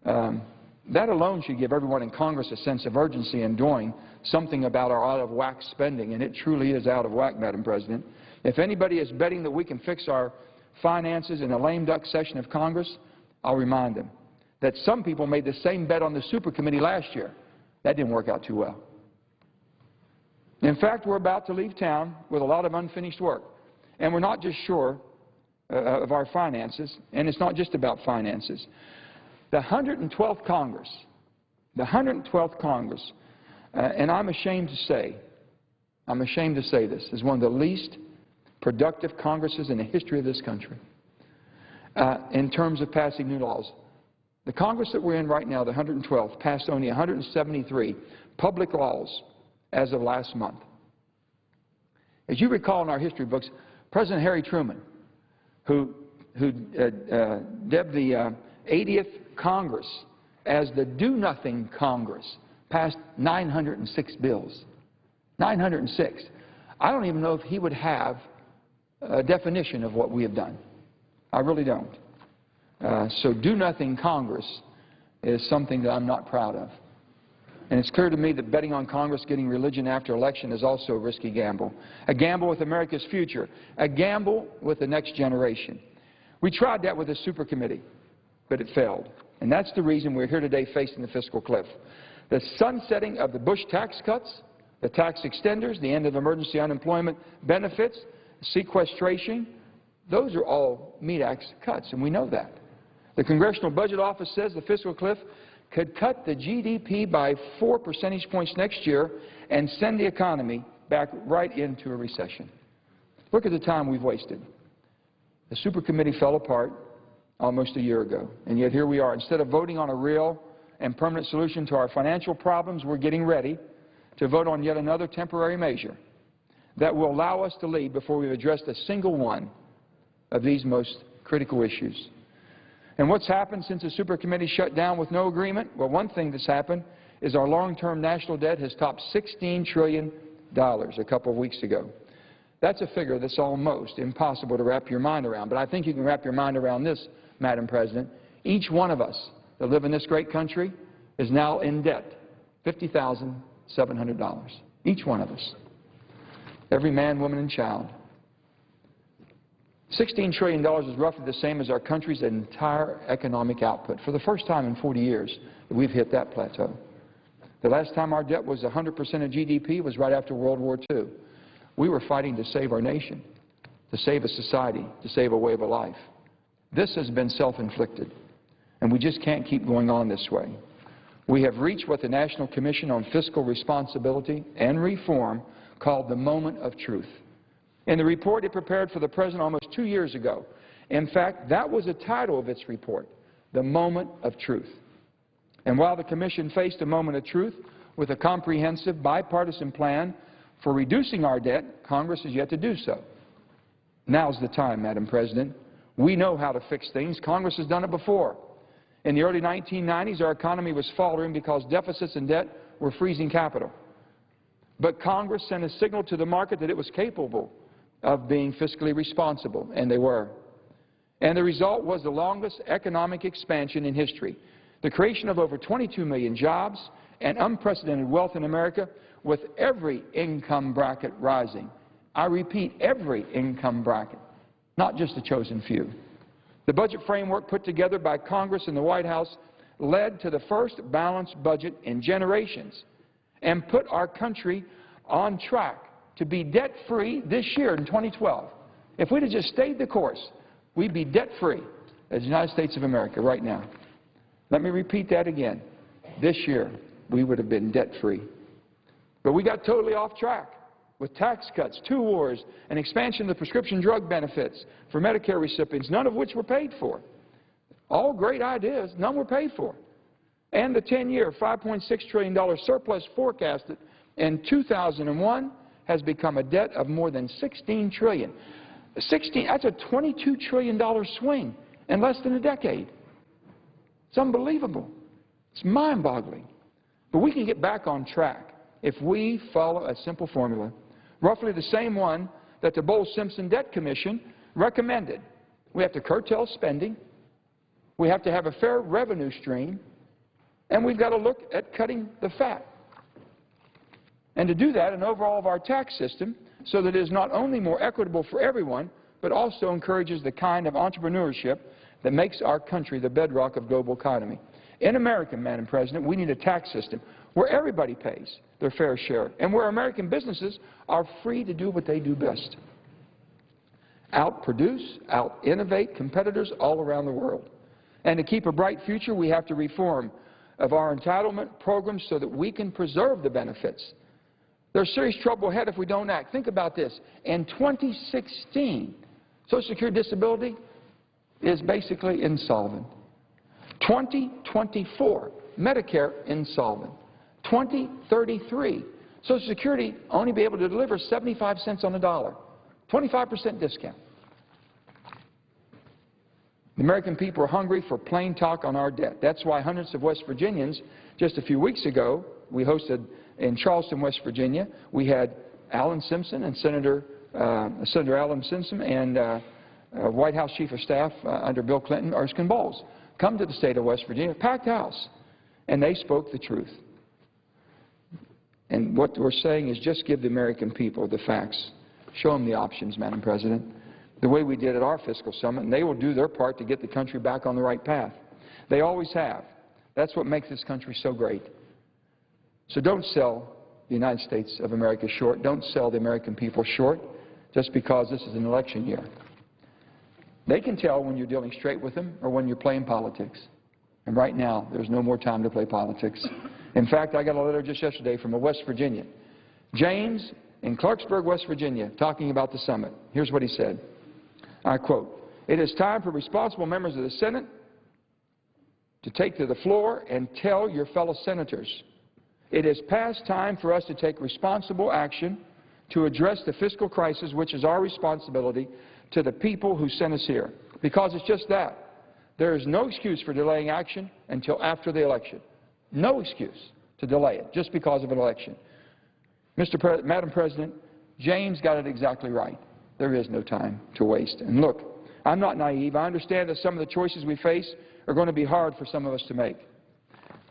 That alone should give everyone in Congress a sense of urgency in doing something about our out-of-whack spending, and it truly is out of whack, Madam President. If anybody is betting that we can fix our finances in a lame duck session of Congress, I'll remind them that some people made the same bet on the Super Committee last year. That didn't work out too well. In fact, we're about to leave town with a lot of unfinished work, and we're not just sure of our finances, and it's not just about finances. The 112th Congress, and I'm ashamed to say this, is one of the least productive Congresses in the history of this country in terms of passing new laws. The Congress that we're in right now, the 112th, passed only 173 public laws as of last month. As you recall in our history books, President Harry Truman, who dubbed the 80th Congress as the Do-Nothing Congress, passed 906 bills. 906. I don't even know if he would have a definition of what we have done. I really don't. So Do-Nothing Congress is something that I'm not proud of. And it's clear to me that betting on Congress getting religion after election is also a risky gamble. A gamble with America's future. A gamble with the next generation. We tried that with the Super Committee, but it failed. And that's the reason we're here today facing the fiscal cliff. The sunsetting of the Bush tax cuts, the tax extenders, the end of emergency unemployment benefits, sequestration, those are all MEDAX cuts, and we know that. The Congressional Budget Office says the fiscal cliff could cut the GDP by 4 percentage points next year and send the economy back right into a recession. Look at the time we've wasted. The Super Committee fell apart almost a year ago, and yet here we are. Instead of voting on a real and permanent solution to our financial problems, we're getting ready to vote on yet another temporary measure that will allow us to lead before we've addressed a single one of these most critical issues. And what's happened since the Super Committee shut down with no agreement? Well, one thing that's happened is our long-term national debt has topped $16 trillion a couple of weeks ago. That's a figure that's almost impossible to wrap your mind around, but I think you can wrap your mind around this, Madam President. Each one of us that live in this great country is now in debt, $50,700. Each one of us. Every man, woman, and child. $16 trillion is roughly the same as our country's entire economic output. For the first time in 40 years, we've hit that plateau. The last time our debt was 100% of GDP was right after World War II. We were fighting to save our nation, to save a society, to save a way of life. This has been self-inflicted, and we just can't keep going on this way. We have reached what the National Commission on Fiscal Responsibility and Reform called the moment of truth. In the report it prepared for the President almost 2 years ago. In fact, that was the title of its report, the moment of truth. And while the Commission faced a moment of truth with a comprehensive bipartisan plan for reducing our debt, Congress has yet to do so. Now's the time, Madam President. We know how to fix things. Congress has done it before. In the early 1990s, our economy was faltering because deficits and debt were freezing capital. But Congress sent a signal to the market that it was capable of being fiscally responsible, and they were. And the result was the longest economic expansion in history, the creation of over 22 million jobs and unprecedented wealth in America, with every income bracket rising. I repeat, every income bracket, not just the chosen few. The budget framework put together by Congress and the White House led to the first balanced budget in generations and put our country on track to be debt-free this year in 2012. If we'd have just stayed the course, we'd be debt-free as the United States of America right now. Let me repeat that again. This year, we would have been debt-free. But we got totally off track with tax cuts, 2 wars, and expansion of the prescription drug benefits for Medicare recipients, none of which were paid for. All great ideas, none were paid for. And the 10-year, $5.6 trillion surplus forecasted in 2001 has become a debt of more than $16 trillion. That's a $22 trillion swing in less than a decade. It's unbelievable. It's mind-boggling. But we can get back on track if we follow a simple formula, roughly the same one that the Bowles-Simpson Debt Commission recommended. We have to curtail spending, we have to have a fair revenue stream, and we've got to look at cutting the fat. And to do that, an overhaul of our tax system so that it is not only more equitable for everyone, but also encourages the kind of entrepreneurship that makes our country the bedrock of global economy. In America, Madam President, we need a tax system where everybody pays their fair share and where American businesses are free to do what they do best: out-produce, out-innovate competitors all around the world. And to keep a bright future, we have to reform of our entitlement programs so that we can preserve the benefits. There's serious trouble ahead if we don't act. Think about this. In 2016, Social Security disability is basically insolvent. 2024, Medicare insolvent. 2033, Social Security only be able to deliver 75 cents on the dollar, 25% discount. The American people are hungry for plain talk on our debt. That's why hundreds of West Virginians, just a few weeks ago, we hosted in Charleston, West Virginia, we had Alan Simpson and Senator Alan Simpson and White House Chief of Staff under Bill Clinton, Erskine Bowles, come to the state of West Virginia, packed house, and they spoke the truth. And what we're saying is just give the American people the facts. Show them the options, Madam President, the way we did at our fiscal summit, and they will do their part to get the country back on the right path. They always have. That's what makes this country so great. So don't sell the United States of America short. Don't sell the American people short just because this is an election year. They can tell when you're dealing straight with them or when you're playing politics. And right now, there's no more time to play politics. In fact, I got a letter just yesterday from a West Virginian, James in Clarksburg, West Virginia, talking about the summit. Here's what he said. I quote, "It is time for responsible members of the Senate to take to the floor and tell your fellow senators it is past time for us to take responsible action to address the fiscal crisis, which is our responsibility to the people who sent us here." Because it's just that. There is no excuse for delaying action until after the election. No excuse to delay it just because of an election. Madam President, James got it exactly right. There is no time to waste. And look, I'm not naive. I understand that some of the choices we face are going to be hard for some of us to make.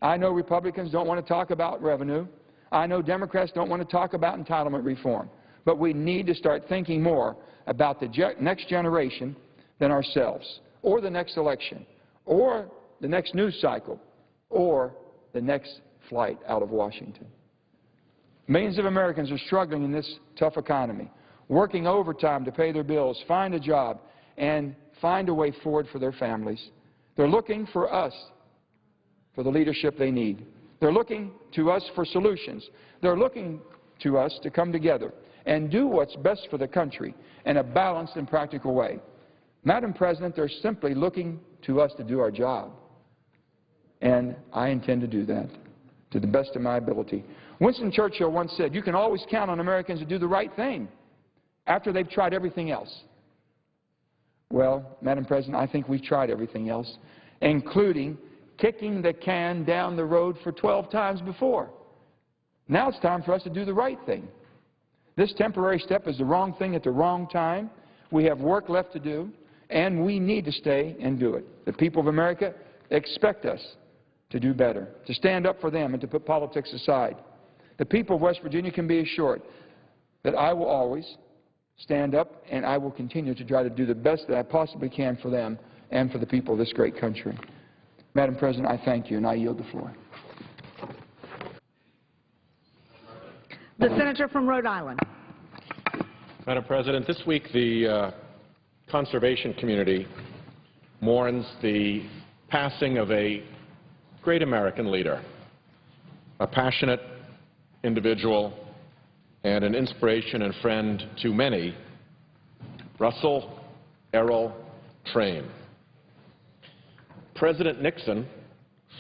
I know Republicans don't want to talk about revenue. I know Democrats don't want to talk about entitlement reform. But we need to start thinking more about the next generation than ourselves, or the next election, or the next news cycle, or the next flight out of Washington. Millions of Americans are struggling in this tough economy, working overtime to pay their bills, find a job, and find a way forward for their families. They're looking for us for the leadership they need. They're looking to us for solutions. They're looking to us to come together and do what's best for the country in a balanced and practical way. Madam President, they're simply looking to us to do our job. and I intend to do that to the best of my ability. Winston Churchill once said, you can always count on Americans to do the right thing after they've tried everything else. Well, Madam President, I think we've tried everything else, including kicking the can down the road for 12 times before. Now it's time for us to do the right thing. This temporary step is the wrong thing at the wrong time. We have work left to do, and we need to stay and do it. The people of America expect us to do better, to stand up for them and to put politics aside. The people of West Virginia can be assured that I will always stand up and I will continue to try to do the best that I possibly can for them and for the people of this great country. Madam President, I thank you and I yield the floor. The senator from Rhode Island. Madam President, this week the conservation community mourns the passing of a great American leader, a passionate individual and an inspiration and friend to many, Russell Errol Train. President Nixon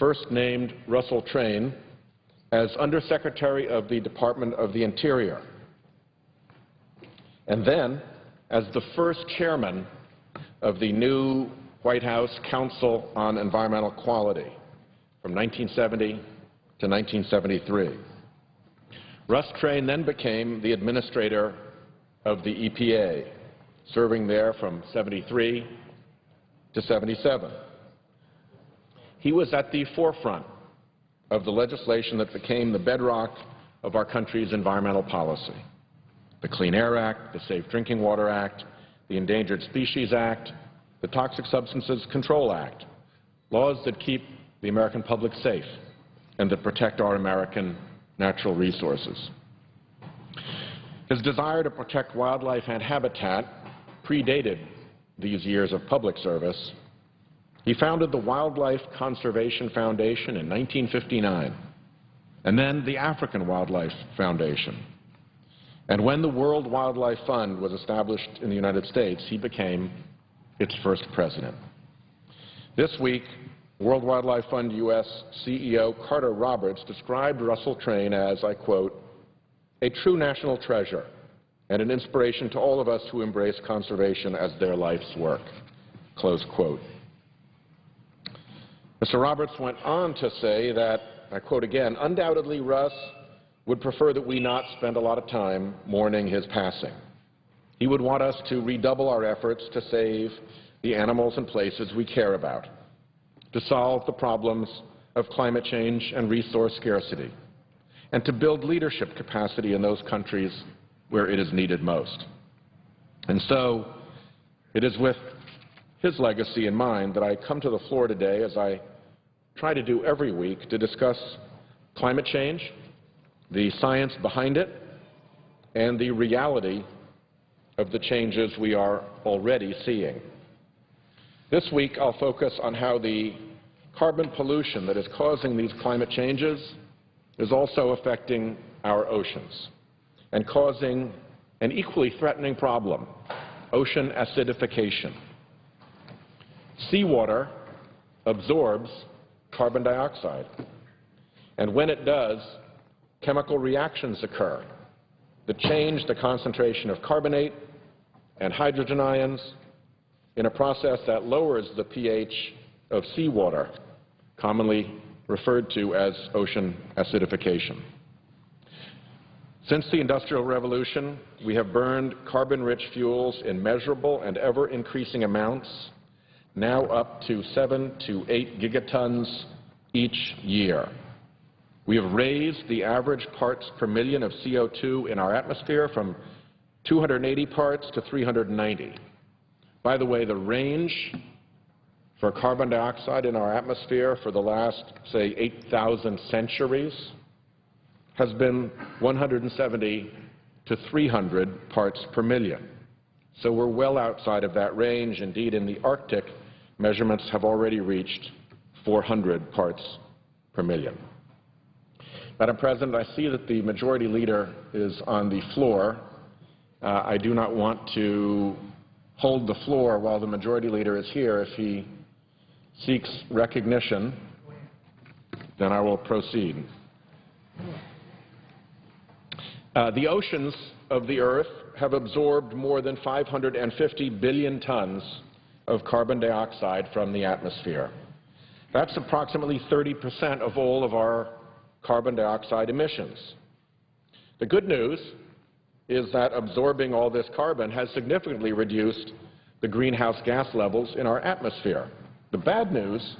first named Russell Train as Undersecretary of the Department of the Interior, and then as the first chairman of the new White House Council on Environmental Quality from 1970 to 1973. Russ Train then became the administrator of the EPA, serving there from 73 to 77. He was at the forefront of the legislation that became the bedrock of our country's environmental policy. The Clean Air Act, the Safe Drinking Water Act, the Endangered Species Act, the Toxic Substances Control Act, laws that keep the American public safe and that protect our American natural resources. His desire to protect wildlife and habitat predated these years of public service. He founded the Wildlife Conservation Foundation in 1959, and then the African Wildlife Foundation. And when the World Wildlife Fund was established in the United States, he became its first president. This week, World Wildlife Fund U.S. CEO Carter Roberts described Russell Train as, I quote, a true national treasure and an inspiration to all of us who embrace conservation as their life's work, close quote. Mr. Roberts went on to say that, I quote again, undoubtedly Russ would prefer that we not spend a lot of time mourning his passing. He would want us to redouble our efforts to save the animals and places we care about, to solve the problems of climate change and resource scarcity, and to build leadership capacity in those countries where it is needed most. And so it is with his legacy in mind that I come to the floor today, as I try to do every week, to discuss climate change, the science behind it, and the reality of the changes we are already seeing. This week I'll focus on how the carbon pollution that is causing these climate changes is also affecting our oceans and causing an equally threatening problem, ocean acidification. Seawater absorbs carbon dioxide, and when it does, chemical reactions occur that change the concentration of carbonate and hydrogen ions in a process that lowers the pH of seawater, commonly referred to as ocean acidification. Since the Industrial Revolution, we have burned carbon-rich fuels in measurable and ever-increasing amounts, now up to 7 to 8 gigatons each year. We have raised the average parts per million of CO2 in our atmosphere from 280 parts to 390. By the way, the range for carbon dioxide in our atmosphere for the last, say, 8,000 centuries has been 170 to 300 parts per million. So we're well outside of that range. Indeed, in the Arctic, measurements have already reached 400 parts per million. Madam President, I see that the Majority Leader is on the floor. I do not want to hold the floor while the Majority Leader is here if he seeks recognition then I will proceed. The oceans of the Earth have absorbed more than 550 billion tons of carbon dioxide from the atmosphere. That's approximately 30% of all of our carbon dioxide emissions. The good news is that absorbing all this carbon has significantly reduced the greenhouse gas levels in our atmosphere. The bad news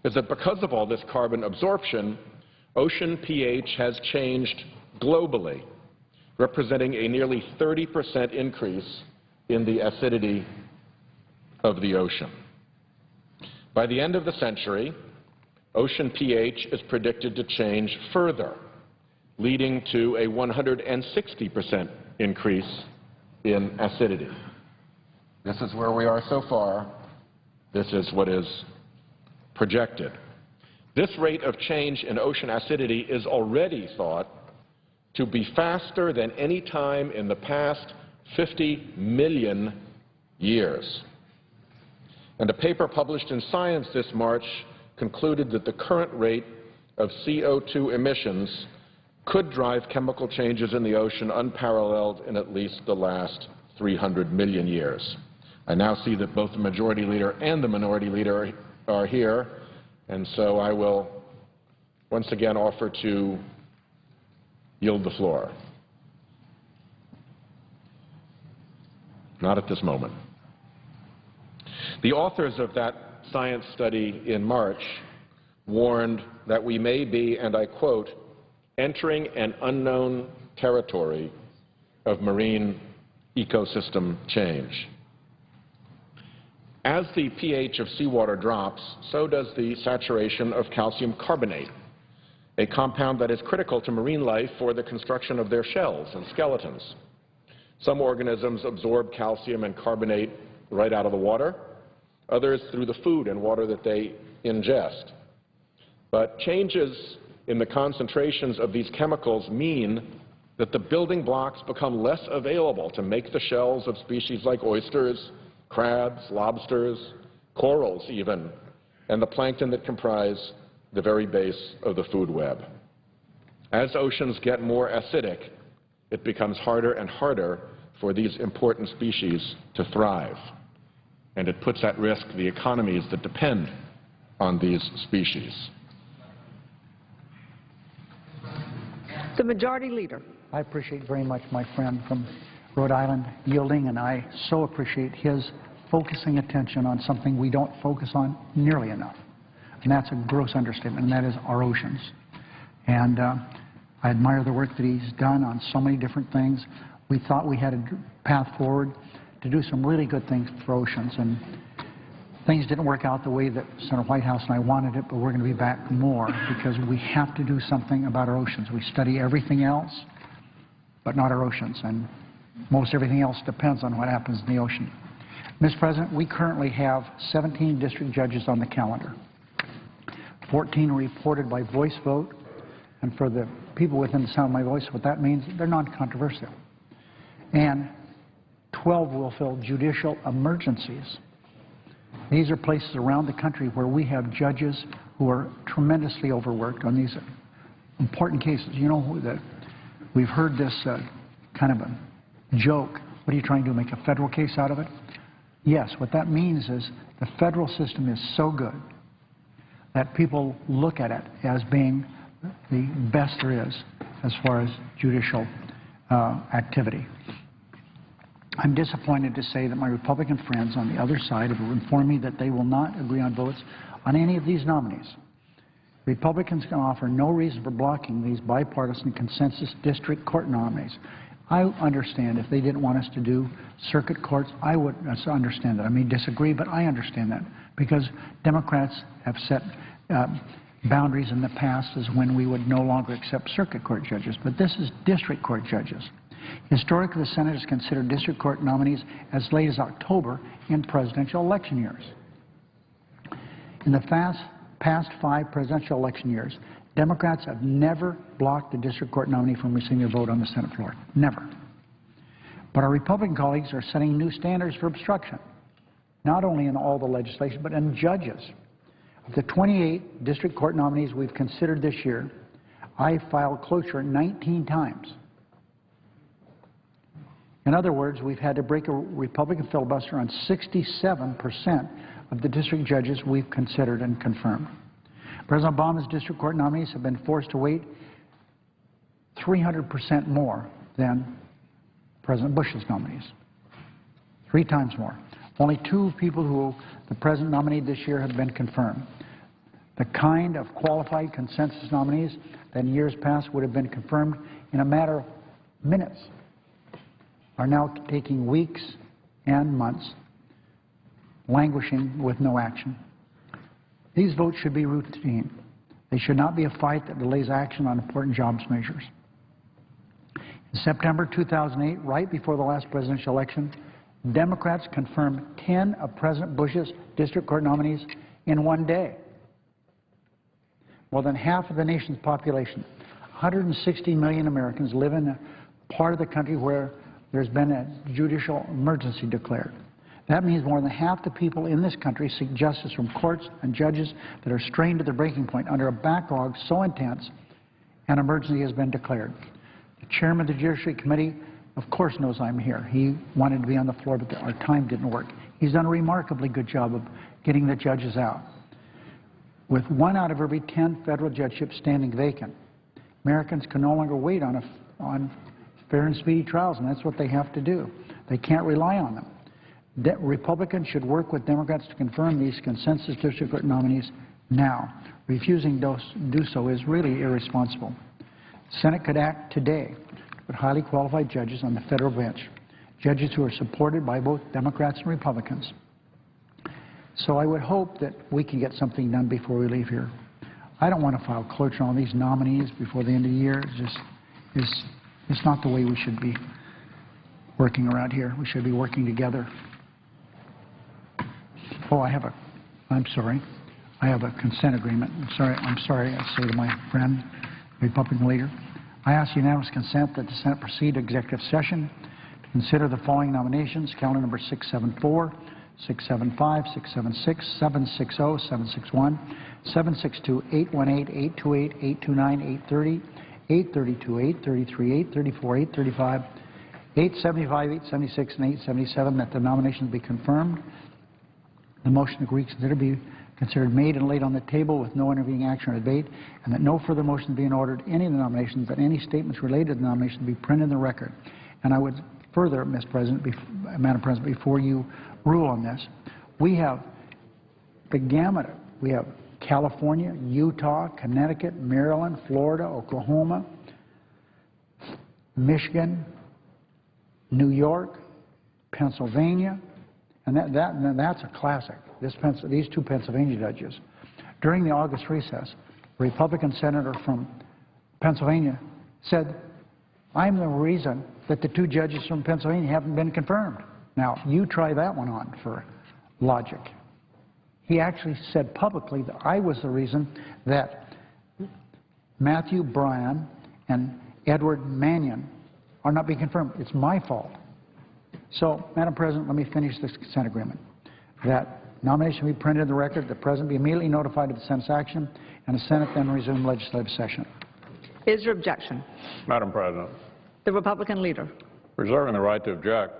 is that because of all this carbon absorption, ocean pH has changed globally, representing a nearly 30% increase in the acidity of the ocean. By the end of the century, ocean pH is predicted to change further, leading to a 160% increase in acidity. This is where we are so far. This is what is projected. This rate of change in ocean acidity is already thought to be faster than any time in the past 50 million years. And a paper published in Science this March concluded that the current rate of CO2 emissions could drive chemical changes in the ocean unparalleled in at least the last 300 million years. I now see that both the Majority Leader and the Minority Leader are here, and so I will once again offer to yield the floor. Not at this moment. The authors of that science study in March warned that we may be, and I quote, entering an unknown territory of marine ecosystem change. As the pH of seawater drops, so does the saturation of calcium carbonate, a compound that is critical to marine life for the construction of their shells and skeletons. Some organisms absorb calcium and carbonate right out of the water, others through the food and water that they ingest. But changes in the concentrations of these chemicals mean that the building blocks become less available to make the shells of species like oysters, crabs, lobsters, corals even, and the plankton that comprise the very base of the food web. As oceans get more acidic, it becomes harder and harder for these important species to thrive, and it puts at risk the economies that depend on these species. The Majority Leader. I appreciate very much my friend from Rhode Island yielding, and I so appreciate his focusing attention on something we don't focus on nearly enough. And that's a gross understatement, and that is our oceans. And I admire the work that he's done on so many different things. We thought we had a path forward to do some really good things for oceans, and things didn't work out the way that Senator Whitehouse and I wanted it, but we're going to be back more because we have to do something about our oceans. We study everything else, but not our oceans, and most everything else depends on what happens in the ocean. Mr. President, we currently have 17 district judges on the calendar. 14 reported by voice vote, and for the people within the sound of my voice, what that means, they're non-controversial. And 12 will fill judicial emergencies. These are places around the country where we have judges who are tremendously overworked on these important cases. You know, we've heard this kind of a joke. What are you trying to do, make a federal case out of it? Yes, what that means is the federal system is so good that people look at it as being the best there is as far as judicial activity. I'm disappointed to say that my Republican friends on the other side have informed me that they will not agree on votes on any of these nominees. Republicans can offer no reason for blocking these bipartisan consensus district court nominees. I understand if they didn't want us to do circuit courts, I would understand that. I may disagree, but I understand that because Democrats have set boundaries in the past as when we would no longer accept circuit court judges. But this is district court judges. Historically, the Senate has considered district court nominees as late as October in presidential election years. In the past 5 presidential election years, Democrats have never blocked the district court nominee from receiving a vote on the Senate floor. Never. But our Republican colleagues are setting new standards for obstruction, not only in all the legislation, but in judges. Of the 28 district court nominees we've considered this year, I filed cloture 19 times. In other words, we've had to break a Republican filibuster on 67% of the district judges we've considered and confirmed. President Obama's district court nominees have been forced to wait 300% more than President Bush's nominees, 3 times more. Only 2 people who the President nominated this year have been confirmed. The kind of qualified consensus nominees that in years past would have been confirmed in a matter of minutes are now taking weeks and months, languishing with no action. These votes should be routine. They should not be a fight that delays action on important jobs measures. In September 2008, right before the last presidential election, Democrats confirmed 10 of President Bush's district court nominees in one day. More than half of the nation's population, 160 million Americans, live in a part of the country where there's been a judicial emergency declared. That means more than half the people in this country seek justice from courts and judges that are strained to their breaking point under a backlog so intense an emergency has been declared. The chairman of the Judiciary Committee, of course, knows I'm here. He wanted to be on the floor, but our time didn't work. He's done a remarkably good job of getting the judges out. With 1 out of every 10 federal judgeships standing vacant, Americans can no longer wait on fair and speedy trials, and that's what they have to do. They can't rely on them. Republicans should work with Democrats to confirm these consensus district court nominees now. Refusing to do so is really irresponsible. The Senate could act today to put highly qualified judges on the federal bench, judges who are supported by both Democrats and Republicans. So I would hope that we can get something done before we leave here. I don't want to file cloture on these nominees before the end of the year. It's not the way we should be working around here. We should be working together. Oh, I'm sorry. I have a consent agreement. I'm sorry, I say to my friend, Republican leader. I ask unanimous consent that the Senate proceed to executive session to consider the following nominations: calendar number 674, 675, 676, 760, 761, 762, 818, 828, 829, 830, 832, 833, 834, 835, 875, 876, and 877, that the nominations be confirmed. The motion to reconsider be considered made and laid on the table with no intervening action or debate, and that no further motion be in order to any of the nominations, that any statements related to the nomination be printed in the record. And I would further, Madam President, before you rule on this, we have the gamut. We have California, Utah, Connecticut, Maryland, Florida, Oklahoma, Michigan, New York, Pennsylvania, and that's a classic. These 2 Pennsylvania judges. During the August recess, a Republican senator from Pennsylvania said, I'm the reason that the 2 judges from Pennsylvania haven't been confirmed. Now, you try that one on for logic. He actually said publicly that I was the reason that Matthew Bryan and Edward Mannion are not being confirmed. It's my fault. So, Madam President, let me finish this consent agreement. That nomination be printed in the record, the President be immediately notified of the Senate's action, and the Senate then resume legislative session. Is there objection? Madam President, The Republican leader. reserving the right to object.